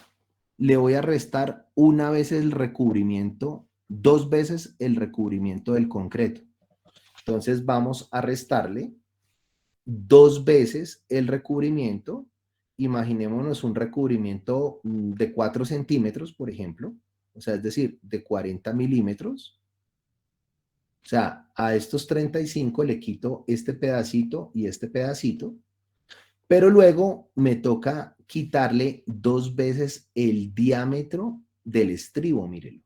Le voy a restar una vez el recubrimiento, 2 veces el recubrimiento del concreto. Entonces vamos a restarle 2 veces el recubrimiento. Imaginémonos un recubrimiento de 4 centímetros, por ejemplo. O sea, es decir, de 40 milímetros. O sea, a estos 35 le quito este pedacito y este pedacito. Pero luego me toca quitarle 2 veces el diámetro del estribo, mírenlo.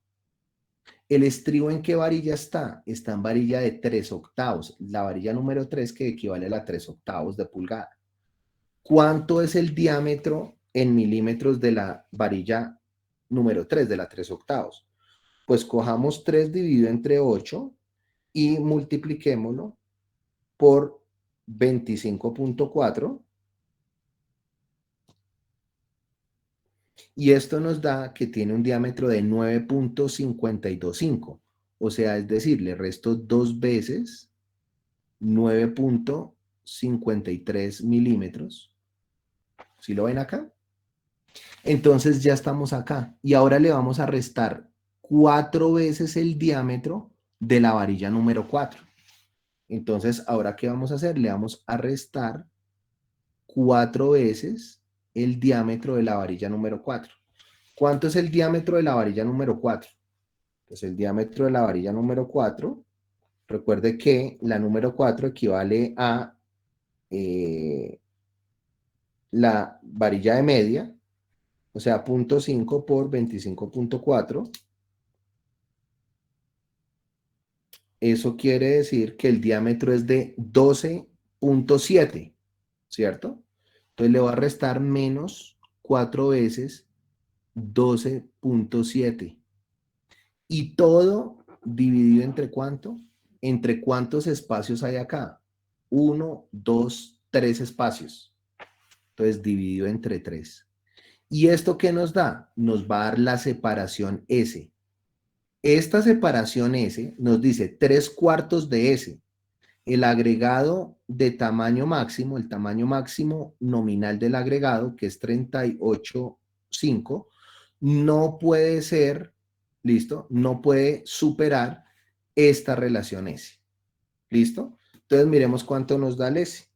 ¿El estribo en qué varilla está? Está en varilla de 3/8. La varilla número 3 que equivale a la 3/8 de pulgada. ¿Cuánto es el diámetro en milímetros de la varilla número 3, de la 3/8? Pues cojamos 3 dividido entre 8 y multipliquémoslo por 25,4. Y esto nos da que tiene un diámetro de 9,525. O sea, es decir, le resto 2 veces 9.53 milímetros. ¿Sí lo ven acá? Entonces ya estamos acá. Y ahora le vamos a restar 4 veces el diámetro de la varilla número 4. Entonces, ¿ahora qué vamos a hacer? Le vamos a restar 4 veces el diámetro de la varilla número 4. ¿Cuánto es el diámetro de la varilla número 4? Pues el diámetro de la varilla número 4, recuerde que la número 4 equivale a la varilla de media, o sea, 0.5 por 25.4. Eso quiere decir que el diámetro es de 12.7, ¿cierto? Entonces le voy a restar menos 4 veces 12.7. Y todo dividido entre ¿cuánto? ¿Entre cuántos espacios hay acá? 1, 2, 3 espacios. Entonces dividido entre 3. ¿Y esto qué nos da? Nos va a dar la separación S. Esta separación S nos dice 3/4 de S. El agregado de tamaño máximo, el tamaño máximo nominal del agregado, que es 38,5, no puede ser, ¿listo? No puede superar esta relación S. ¿Listo? Entonces miremos cuánto nos da el S.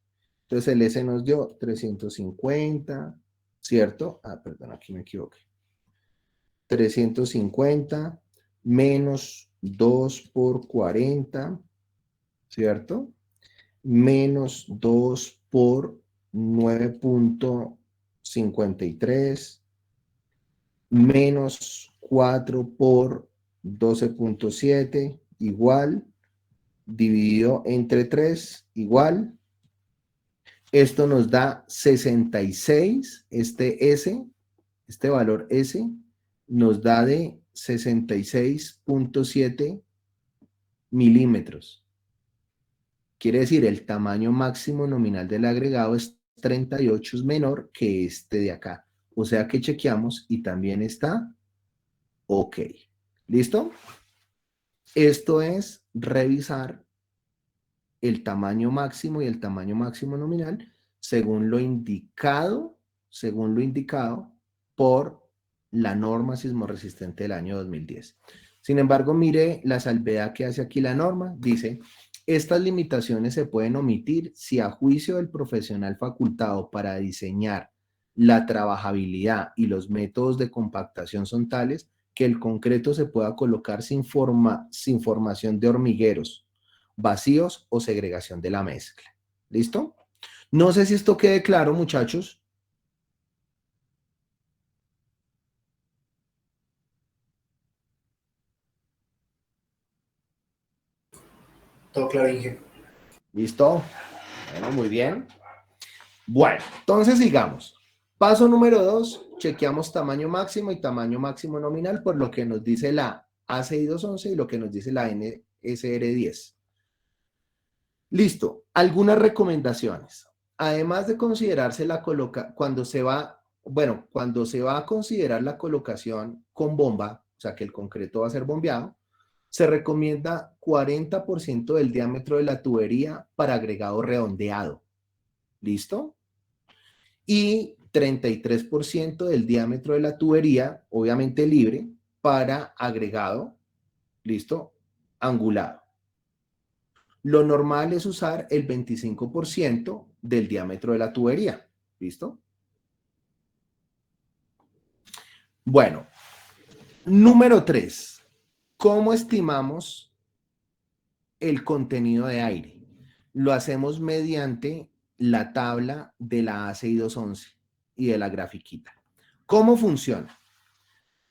Entonces el S nos dio 350, ¿cierto? Ah, perdón, aquí me equivoqué. 350 menos 2 por 40, ¿cierto? Menos 2 por 9.53, menos 4 por 12.7, igual, dividido entre 3, igual. Esto nos da 66, este S, este valor S, nos da de 66.7 milímetros. Quiere decir, el tamaño máximo nominal del agregado es 38, es menor que este de acá. O sea que chequeamos y también está ok. ¿Listo? Esto es revisar el tamaño máximo y el tamaño máximo nominal según lo indicado por la norma sismorresistente del año 2010. Sin embargo, mire la salvedad que hace aquí la norma. Dice, estas limitaciones se pueden omitir si a juicio del profesional facultado para diseñar la trabajabilidad y los métodos de compactación son tales que el concreto se pueda colocar sin formación de hormigueros, vacíos o segregación de la mezcla. ¿Listo? No sé si esto quede claro, muchachos. Todo claro, Inge. ¿Listo? Bueno, muy bien. Bueno, entonces sigamos. Paso número 2, chequeamos tamaño máximo y tamaño máximo nominal por lo que nos dice la ACI211 y lo que nos dice la NSR10. Listo. Algunas recomendaciones. Además de considerarse la cuando se va a considerar la colocación con bomba, o sea que el concreto va a ser bombeado, se recomienda 40% del diámetro de la tubería para agregado redondeado. ¿Listo? Y 33% del diámetro de la tubería, obviamente libre, para agregado, ¿listo? Angulado. Lo normal es usar el 25% del diámetro de la tubería. ¿Listo? Bueno, número 3. ¿Cómo estimamos el contenido de aire? Lo hacemos mediante la tabla de la ACI211 y de la grafiquita. ¿Cómo funciona?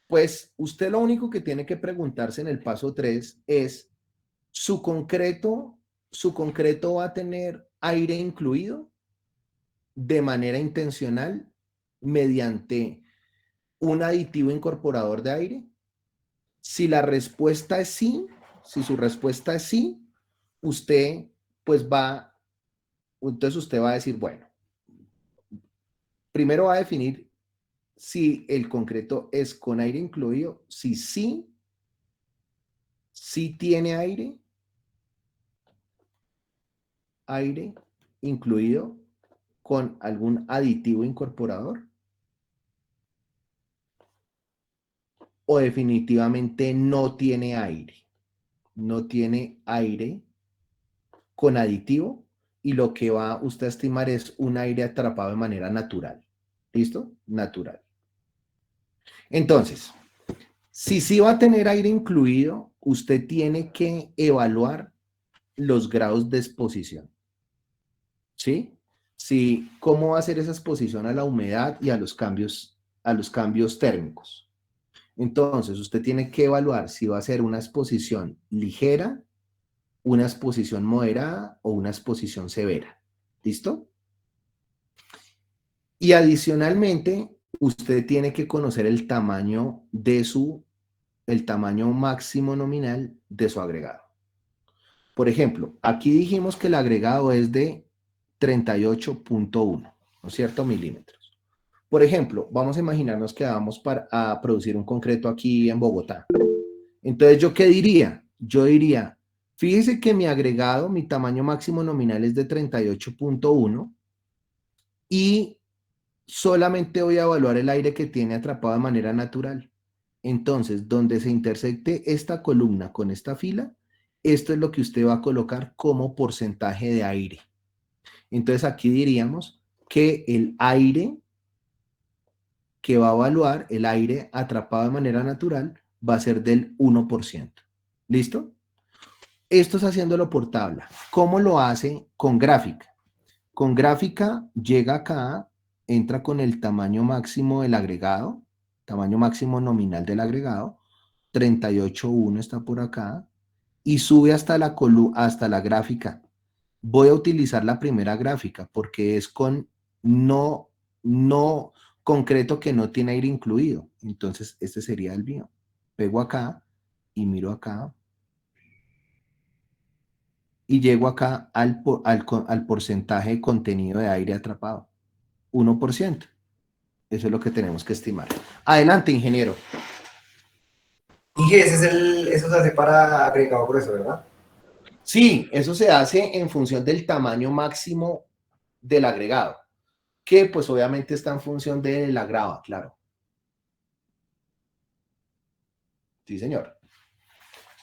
Pues usted lo único que tiene que preguntarse en el paso 3 es, ¿su concreto va a tener aire incluido de manera intencional mediante un aditivo incorporador de aire? Si la respuesta es sí, si su respuesta es sí, usted pues entonces usted va a decir, bueno, primero va a definir si el concreto es con aire incluido, si sí, ¿Sí tiene aire incluido con algún aditivo incorporador? ¿O definitivamente no tiene aire? No tiene aire con aditivo y lo que va usted a estimar es un aire atrapado de manera natural. ¿Listo? Natural. Entonces, si sí va a tener aire incluido, usted tiene que evaluar los grados de exposición. ¿Sí? Sí, ¿cómo va a ser esa exposición a la humedad y a los cambios térmicos? Entonces, usted tiene que evaluar si va a ser una exposición ligera, una exposición moderada o una exposición severa. ¿Listo? Y adicionalmente, usted tiene que conocer el tamaño máximo nominal de su agregado. Por ejemplo, aquí dijimos que el agregado es de 38.1, ¿no es cierto? Milímetros. Por ejemplo, vamos a imaginarnos que vamos a producir un concreto aquí en Bogotá. Entonces, ¿yo qué diría? Yo diría, fíjese que mi agregado, mi tamaño máximo nominal es de 38.1 y solamente voy a evaluar el aire que tiene atrapado de manera natural. Entonces, donde se intersecte esta columna con esta fila, esto es lo que usted va a colocar como porcentaje de aire. Entonces, aquí diríamos que el aire que va a evaluar, el aire atrapado de manera natural, va a ser del 1%. ¿Listo? Esto es haciéndolo por tabla. ¿Cómo lo hace? Con gráfica. Con gráfica llega acá, entra con el tamaño máximo del agregado, tamaño máximo nominal del agregado, 38.1 está por acá, y sube hasta la gráfica. Voy a utilizar la primera gráfica porque es con no concreto que no tiene aire incluido. Entonces, este sería el mío. Pego acá y miro acá y llego acá al porcentaje de contenido de aire atrapado. 1%. Eso es lo que tenemos que estimar. Adelante, ingeniero. Inge, eso se hace para agregado grueso, ¿verdad? Sí, eso se hace en función del tamaño máximo del agregado, que pues obviamente está en función de la grava, claro. Sí, señor.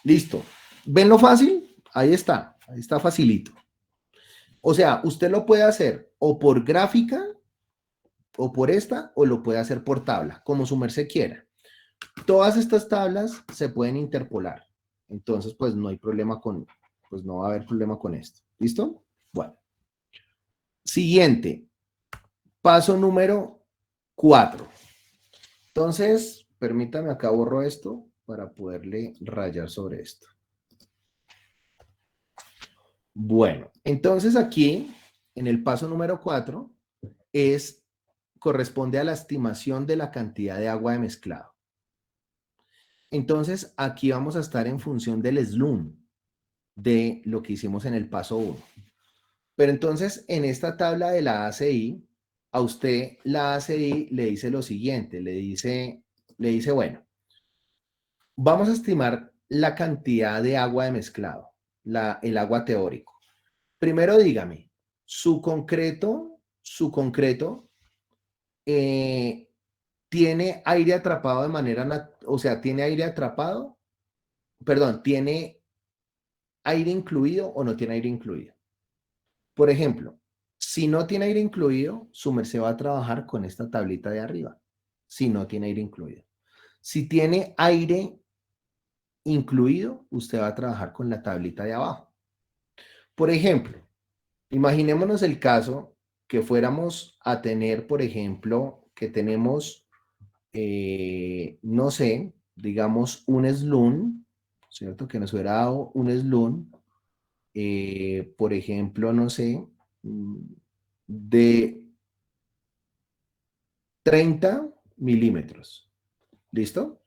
Listo. ¿Ven lo fácil? Ahí está facilito. O sea, usted lo puede hacer o por gráfica, o por esta, o lo puede hacer por tabla, como su merced quiera. Todas estas tablas se pueden interpolar. Entonces, pues no hay problema pues no va a haber problema con esto. ¿Listo? Bueno. Siguiente. Paso número 4. Entonces, permítame, acá borro esto para poderle rayar sobre esto. Bueno, entonces aquí, en el paso número 4, corresponde a la estimación de la cantidad de agua de mezclado. Entonces, aquí vamos a estar en función del SLUM, de lo que hicimos en el paso 1. Pero entonces, en esta tabla de la ACI, a usted la ACI le dice lo siguiente, le dice, bueno, vamos a estimar la cantidad de agua de mezclado, el agua teórico. Primero dígame, su concreto tiene aire atrapado de manera, o sea, tiene aire atrapado, perdón, tiene aire incluido o no tiene aire incluido. Por ejemplo, si no tiene aire incluido, su merced va a trabajar con esta tablita de arriba, si no tiene aire incluido. Si tiene aire incluido, usted va a trabajar con la tablita de abajo. Por ejemplo, imaginémonos el caso que fuéramos a tener, por ejemplo, que tenemos, no sé, digamos un SLUN, ¿cierto? Que nos hubiera dado un SLUN, por ejemplo, no sé, de 30 milímetros. ¿Listo?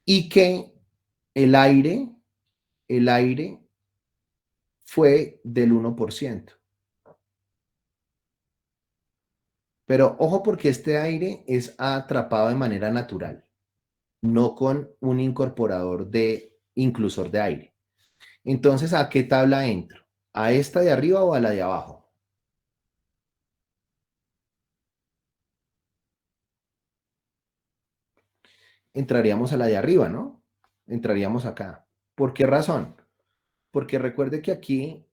Y que el aire fue del 1%. Pero ojo porque este aire es atrapado de manera natural, no con un incorporador de inclusor de aire. Entonces, ¿a qué tabla entro? ¿A esta de arriba o a la de abajo? Entraríamos a la de arriba, ¿no? Entraríamos acá. ¿Por qué razón? Porque recuerde que aquí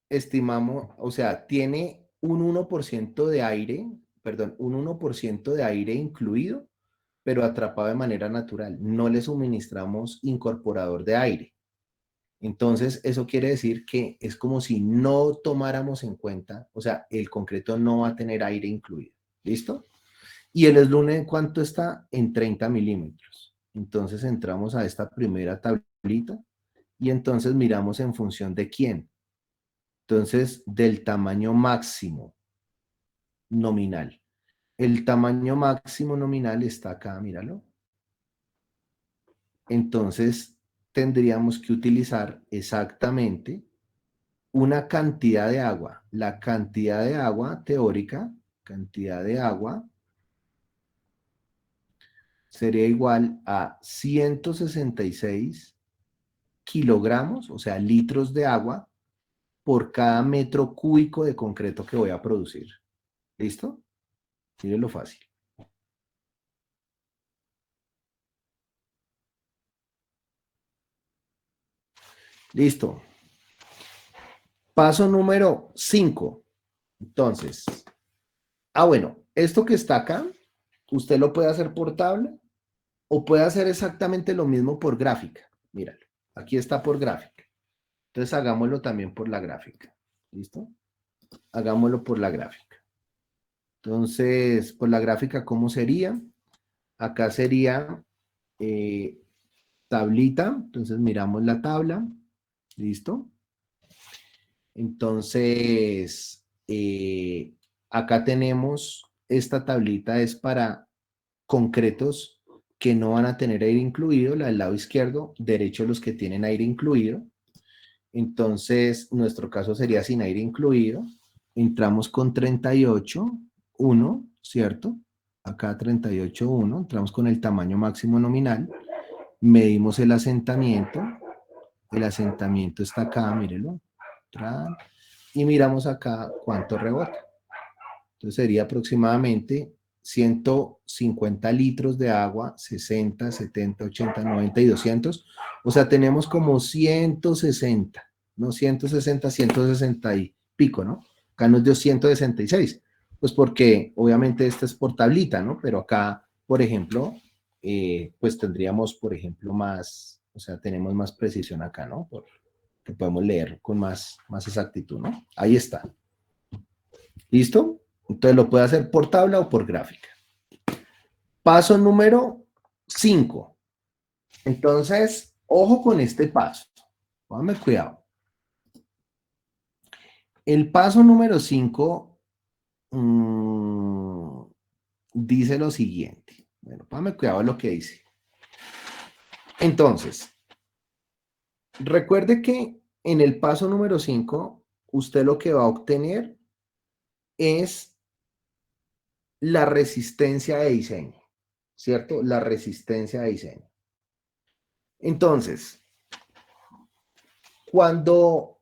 estimamos, o sea, tiene un 1% de aire, perdón, un 1% de aire incluido, pero atrapado de manera natural. No le suministramos incorporador de aire. Entonces, eso quiere decir que es como si no tomáramos en cuenta, o sea, el concreto no va a tener aire incluido. ¿Listo? Y el eslune, ¿en cuánto está? En 30 milímetros. Entonces, entramos a esta primera tablita y entonces miramos en función de quién. Entonces, del tamaño máximo nominal. El tamaño máximo nominal está acá, míralo. Entonces, tendríamos que utilizar exactamente una cantidad de agua. La cantidad de agua teórica, cantidad de agua, sería igual a 166 kilogramos, o sea, litros de agua, por cada metro cúbico de concreto que voy a producir. ¿Listo? Miren lo fácil. Listo. Paso número 5. Entonces, bueno, esto que está acá, usted lo puede hacer por tabla o puede hacer exactamente lo mismo por gráfica. Míralo, aquí está por gráfica. Entonces, hagámoslo también por la gráfica. ¿Listo? Hagámoslo por la gráfica. Entonces, por la gráfica, ¿cómo sería? Acá sería tablita. Entonces, miramos la tabla. ¿Listo? Entonces, acá tenemos, esta tablita es para concretos que no van a tener aire incluido, la del lado izquierdo, derecho los que tienen aire incluido. Entonces, nuestro caso sería sin aire incluido. Entramos con 38,1, ¿cierto? Acá 38,1, entramos con el tamaño máximo nominal, medimos el asentamiento está acá, mírenlo, y miramos acá cuánto rebota. Entonces sería aproximadamente 150 litros de agua, 60, 70, 80, 90 y 200. O sea, tenemos como 160, ¿no? 160, 160 y pico, ¿no? Acá nos dio 166. Pues porque obviamente esta es por tablita, ¿no? Pero acá, por ejemplo, pues tendríamos, por ejemplo, más, o sea, tenemos más precisión acá, ¿no? Que podemos leer con más exactitud, ¿no? Ahí está. ¿Listo? Entonces lo puede hacer por tabla o por gráfica. Paso número 5. Entonces, ojo con este paso. Póngame cuidado. El paso número 5 dice lo siguiente. Bueno, póngame cuidado en lo que dice. Entonces, recuerde que en el paso número 5, usted lo que va a obtener es la resistencia de diseño, ¿cierto? La resistencia de diseño. Entonces, cuando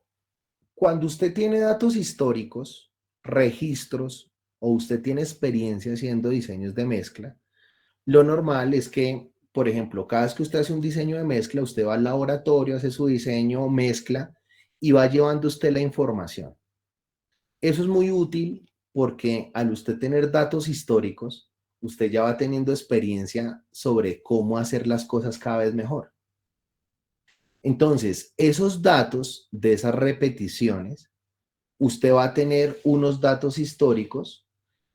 usted tiene datos históricos, registros, o usted tiene experiencia haciendo diseños de mezcla, lo normal es que, por ejemplo, cada vez que usted hace un diseño de mezcla, usted va al laboratorio, hace su diseño, mezcla, y va llevando usted la información. Eso es muy útil porque al usted tener datos históricos, usted ya va teniendo experiencia sobre cómo hacer las cosas cada vez mejor. Entonces, esos datos de esas repeticiones, usted va a tener unos datos históricos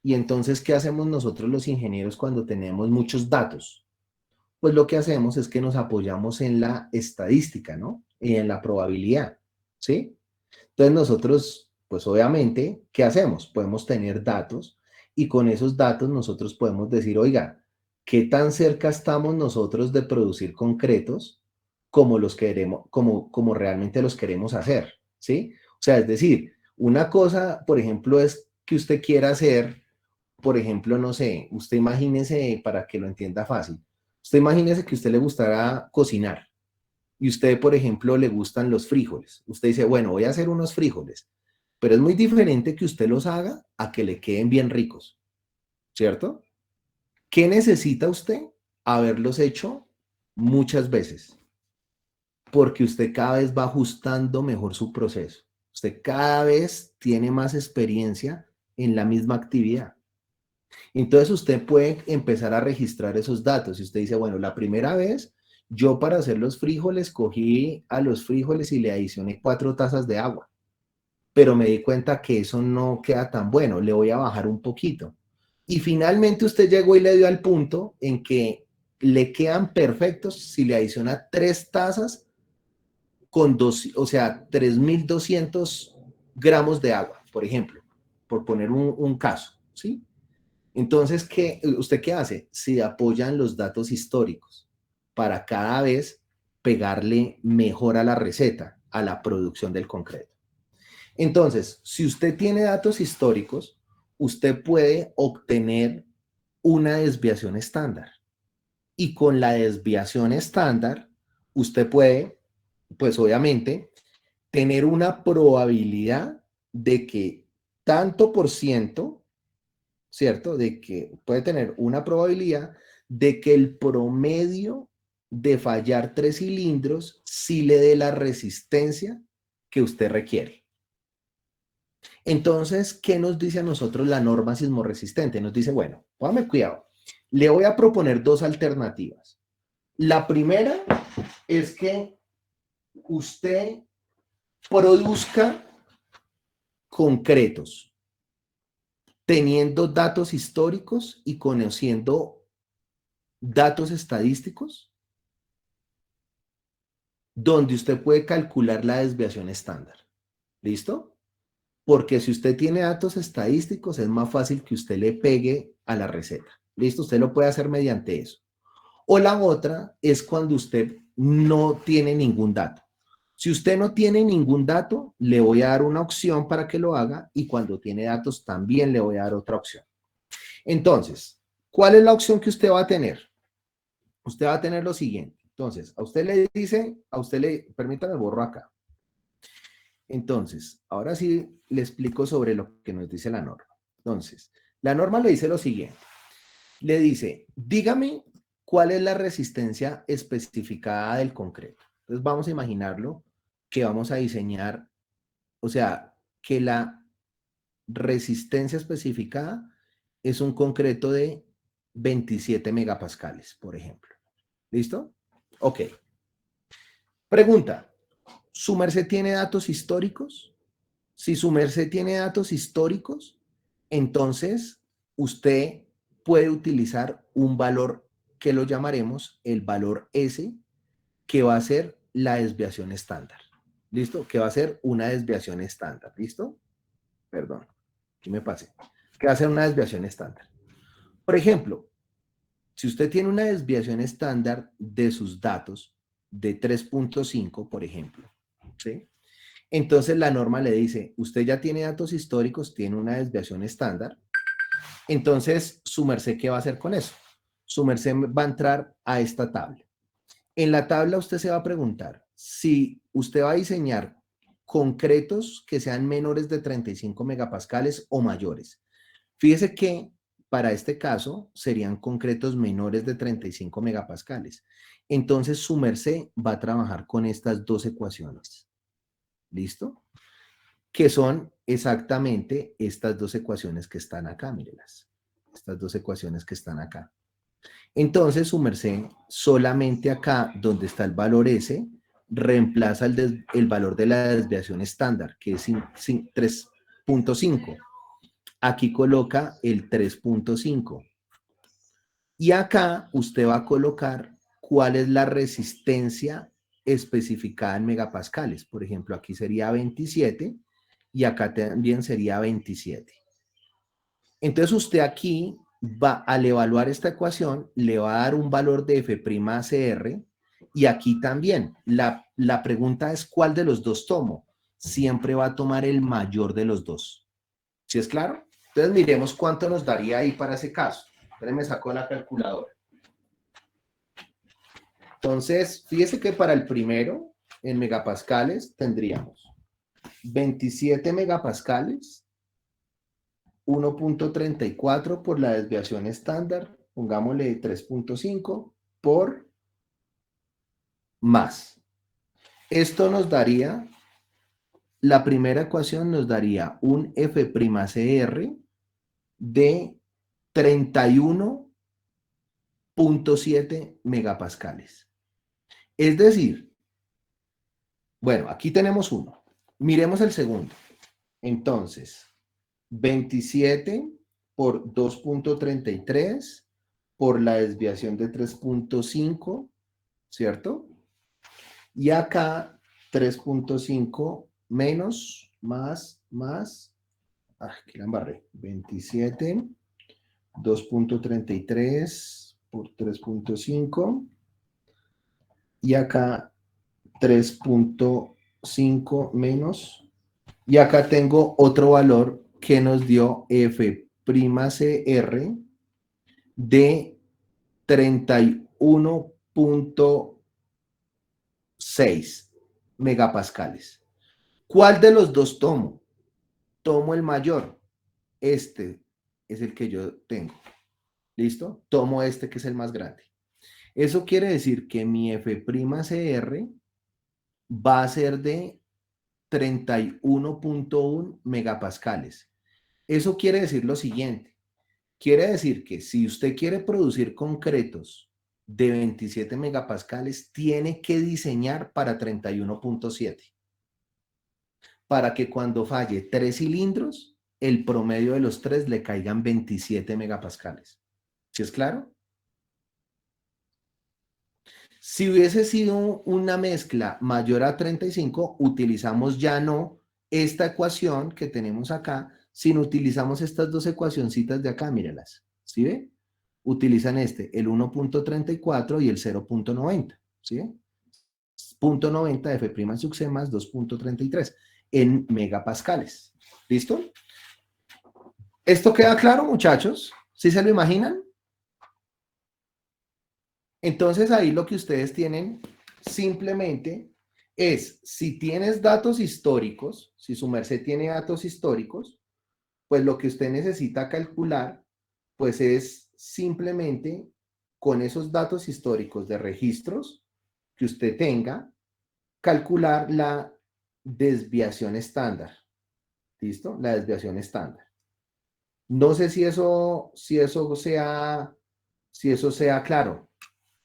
y entonces, ¿qué hacemos nosotros los ingenieros cuando tenemos muchos datos? Pues lo que hacemos es que nos apoyamos en la estadística, ¿no? Y en la probabilidad, ¿sí? Entonces nosotros, pues obviamente, ¿qué hacemos? Podemos tener datos y con esos datos nosotros podemos decir, oiga, ¿qué tan cerca estamos nosotros de producir concretos como los queremos, como realmente los queremos hacer? ¿Sí? O sea, es decir, una cosa, por ejemplo, es que usted quiera hacer, por ejemplo, no sé, usted imagínese, para que lo entienda fácil, usted imagínese que a usted le gustara cocinar, y usted, por ejemplo, le gustan los frijoles. Usted dice, bueno, voy a hacer unos frijoles, pero es muy diferente que usted los haga a que le queden bien ricos, ¿cierto? ¿Qué necesita usted? Haberlos hecho muchas veces, porque usted cada vez va ajustando mejor su proceso. Usted cada vez tiene más experiencia en la misma actividad. Entonces usted puede empezar a registrar esos datos. Y usted dice, bueno, la primera vez yo para hacer los frijoles cogí a los frijoles y le adicioné 4 tazas de agua. Pero me di cuenta que eso no queda tan bueno, le voy a bajar un poquito. Y finalmente usted llegó y le dio al punto en que le quedan perfectos si le adiciona 3 tazas con 2, o sea, 3.200 gramos de agua, por ejemplo, por poner un caso, ¿sí? Entonces, ¿usted qué hace? Se apoyan los datos históricos para cada vez pegarle mejor a la receta, a la producción del concreto. Entonces, si usted tiene datos históricos, usted puede obtener una desviación estándar. Y con la desviación estándar, usted puede, pues obviamente, tener una probabilidad de que tanto por ciento, ¿cierto? De que puede tener una probabilidad de que el promedio de fallar 3 cilindros sí le dé la resistencia que usted requiere. Entonces, ¿qué nos dice a nosotros la norma sismorresistente? Nos dice, bueno, póngame cuidado, le voy a proponer 2 alternativas. La primera es que usted produzca concretos, teniendo datos históricos y conociendo datos estadísticos, donde usted puede calcular la desviación estándar. ¿Listo? Porque si usted tiene datos estadísticos, es más fácil que usted le pegue a la receta. ¿Listo? Usted lo puede hacer mediante eso. O la otra es cuando usted no tiene ningún dato. Si usted no tiene ningún dato, le voy a dar una opción para que lo haga y cuando tiene datos también le voy a dar otra opción. Entonces, ¿cuál es la opción que usted va a tener? Usted va a tener lo siguiente. Entonces, a usted le dice, permítame, borro acá. Entonces, ahora sí le explico sobre lo que nos dice la norma. Entonces, la norma le dice lo siguiente. Le dice, dígame cuál es la resistencia especificada del concreto. Entonces, vamos a imaginarlo que vamos a diseñar, o sea, que la resistencia especificada es un concreto de 27 megapascales, por ejemplo. ¿Listo? Ok. Pregunta. ¿Su merced tiene datos históricos? Si su merced tiene datos históricos, entonces usted puede utilizar un valor que lo llamaremos el valor S, que va a ser la desviación estándar. ¿Listo? Que va a ser una desviación estándar. ¿Listo? Perdón, aquí me pasé. Que va a ser una desviación estándar. Por ejemplo, si usted tiene una desviación estándar de sus datos de 3.5, por ejemplo, ¿sí? Entonces la norma le dice, usted ya tiene datos históricos, tiene una desviación estándar, entonces su merced, ¿qué va a hacer con eso? Su merced va a entrar a esta tabla. En la tabla usted se va a preguntar si usted va a diseñar concretos que sean menores de 35 megapascales o mayores. Fíjese que para este caso serían concretos menores de 35 megapascales. Entonces su merced va a trabajar con estas 2 ecuaciones. ¿Listo? Que son exactamente estas 2 ecuaciones que están acá, mírelas. Estas 2 ecuaciones que están acá. Entonces, su merced, solamente acá, donde está el valor S, reemplaza el valor de la desviación estándar, que es 3.5. Aquí coloca el 3.5. Y acá usted va a colocar cuál es la resistencia especificada en megapascales. Por ejemplo, aquí sería 27 y acá también sería 27. Entonces usted aquí va, al evaluar esta ecuación, le va a dar un valor de F'ACR y aquí también. La pregunta es ¿cuál de los dos tomo? Siempre va a tomar el mayor de los dos. ¿Sí es claro? Entonces miremos cuánto nos daría ahí para ese caso. Entonces me saco la calculadora. Entonces, fíjese que para el primero, en megapascales, tendríamos 27 megapascales, 1.34 por la desviación estándar, pongámosle 3.5 por más. Esto nos daría, la primera ecuación nos daría un F'Cr de 31.7 megapascales. Es decir, bueno, aquí tenemos uno. Miremos el segundo. Entonces, 27 por 2.33 por la desviación de 3.5, ¿cierto? Y acá 3.5 menos, más, aquí la embarré. 27, 2.33 por 3.5 y acá 3.5 menos, y acá tengo otro valor que nos dio F'Cr de 31.6 megapascales. ¿Cuál de los dos tomo? Tomo el mayor. Este es el que yo tengo. ¿Listo? Tomo este que es el más grande. Eso quiere decir que mi F'Cr va a ser de 31.1 megapascales. Eso quiere decir lo siguiente. Quiere decir que si usted quiere producir concretos de 27 megapascales, tiene que diseñar para 31.7. Para que cuando falle 3 cilindros, el promedio de los 3 le caigan 27 megapascales. ¿Sí es claro? Si hubiese sido una mezcla mayor a 35, utilizamos ya no esta ecuación que tenemos acá, sino utilizamos estas dos ecuacioncitas de acá, mírelas. ¿Sí ve? Utilizan el 1.34 y el 0.90. ¿Sí ve? 0.90 de F' sub C más 2.33 en megapascales. ¿Listo? ¿Esto queda claro, muchachos? ¿Sí se lo imaginan? Entonces ahí lo que ustedes tienen simplemente es, si tienes datos históricos, si su merced tiene datos históricos, pues lo que usted necesita calcular, pues es simplemente con esos datos históricos de registros que usted tenga, calcular la desviación estándar. ¿Listo? La desviación estándar. No sé si eso sea claro.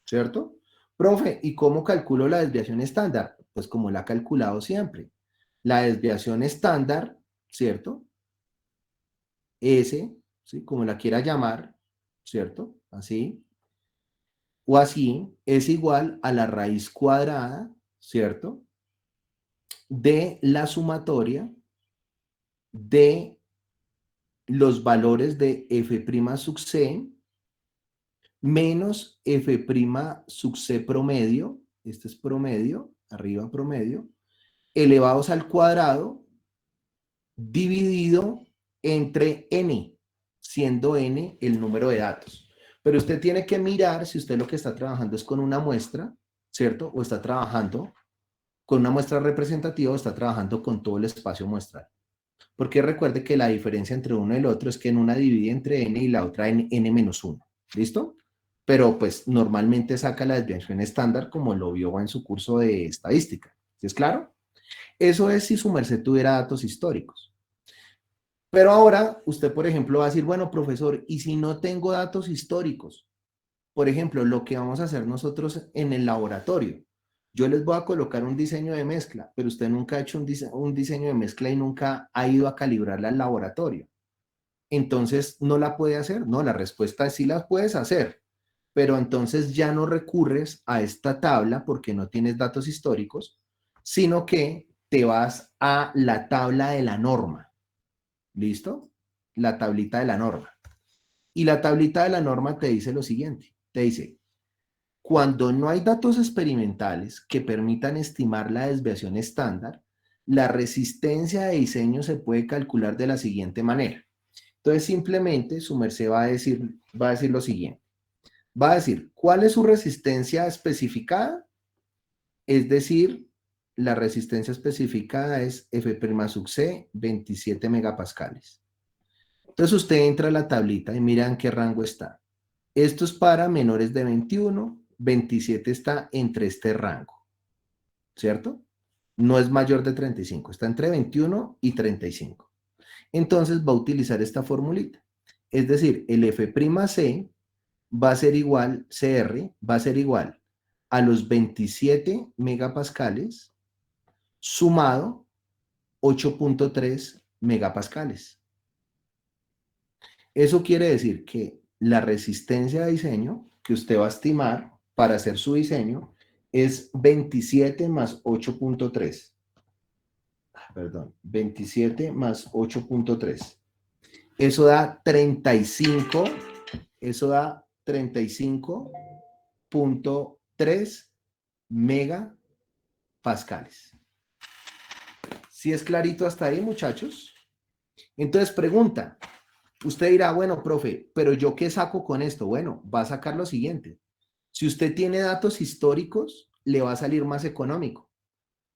¿Cierto? Profe, ¿y cómo calculo la desviación estándar? Pues como la ha calculado siempre. La desviación estándar, ¿cierto? S, ¿sí? Como la quiera llamar, ¿cierto? Así. O así, es igual a la raíz cuadrada, ¿cierto? De la sumatoria de los valores de F' sub C menos F' sub C promedio, este es promedio, arriba promedio, elevados al cuadrado, dividido entre n, siendo n el número de datos. Pero usted tiene que mirar si usted lo que está trabajando es con una muestra, ¿cierto? O está trabajando con una muestra representativa o está trabajando con todo el espacio muestral. Porque recuerde que la diferencia entre uno y el otro es que en una divide entre n y la otra en n-1. ¿Listo? Pero pues normalmente saca la desviación estándar como lo vio en su curso de estadística. ¿Sí es claro? Eso es si su merced tuviera datos históricos. Pero ahora usted, por ejemplo, va a decir, bueno, profesor, ¿y si no tengo datos históricos? Por ejemplo, lo que vamos a hacer nosotros en el laboratorio. Yo les voy a colocar un diseño de mezcla, pero usted nunca ha hecho un diseño de mezcla y nunca ha ido a calibrarla al laboratorio. Entonces, ¿no la puede hacer? No, la respuesta es sí la puedes hacer, pero entonces ya no recurres a esta tabla porque no tienes datos históricos, sino que te vas a la tabla de la norma. ¿Listo? La tablita de la norma. Y la tablita de la norma te dice lo siguiente. Te dice, cuando no hay datos experimentales que permitan estimar la desviación estándar, la resistencia de diseño se puede calcular de la siguiente manera. Entonces, simplemente su merced va a decir lo siguiente. Va a decir, ¿cuál es su resistencia especificada? Es decir, la resistencia especificada es F'(C) 27 megapascales. Entonces usted entra a la tablita y mira en qué rango está. Esto es para menores de 21, 27 está entre este rango, ¿cierto? No es mayor de 35, está entre 21 y 35. Entonces va a utilizar esta formulita. Es decir, el F'C va a ser igual, CR va a ser igual a los 27 megapascales sumado 8.3 megapascales. Eso quiere decir que la resistencia de diseño que usted va a estimar para hacer su diseño es 27 más 8.3. Perdón, 27 más 8.3. Eso da 35, eso da 35.3 megapascales. ¿Sí es clarito hasta ahí, muchachos? Entonces pregunta, usted dirá, bueno, profe, pero ¿yo qué saco con esto? Bueno, va a sacar lo siguiente. Si usted tiene datos históricos, le va a salir más económico,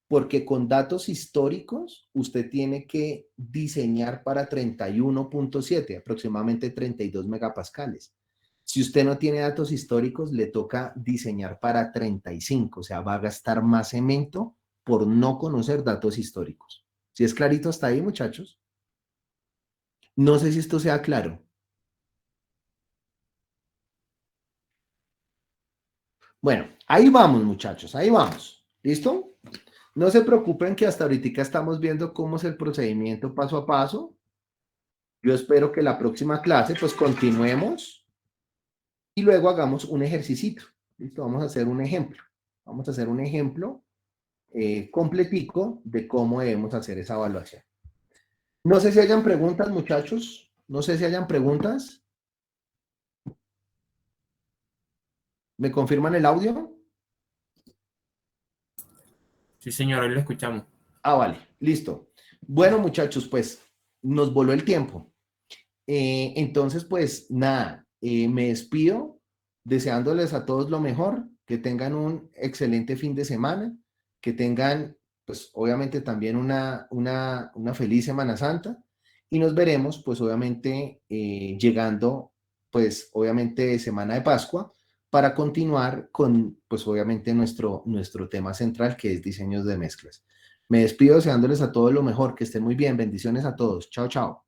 porque con datos históricos usted tiene que diseñar para 31.7, aproximadamente 32 megapascales. Si usted no tiene datos históricos, le toca diseñar para 35, o sea, va a gastar más cemento por no conocer datos históricos. ¿Sí es clarito hasta ahí, muchachos? No sé si esto sea claro. Bueno, ahí vamos, muchachos, ahí vamos. ¿Listo? No se preocupen que hasta ahorita estamos viendo cómo es el procedimiento paso a paso. Yo espero que la próxima clase pues continuemos y luego hagamos un ejercicio. ¿Listo? Vamos a hacer un ejemplo. Vamos a hacer un ejemplo completico de cómo debemos hacer esa evaluación. No sé si hayan preguntas, muchachos. No sé si hayan preguntas. ¿Me confirman el audio? Sí, señor, hoy lo escuchamos. Ah, vale, listo. Bueno, muchachos, pues nos voló el tiempo. Entonces, pues nada, me despido deseándoles a todos lo mejor, que tengan un excelente fin de semana, que tengan, pues obviamente también una feliz Semana Santa y nos veremos, pues obviamente llegando, pues obviamente Semana de Pascua para continuar con, pues obviamente nuestro tema central que es diseños de mezclas. Me despido deseándoles a todos lo mejor, que estén muy bien, bendiciones a todos. Chao, chao.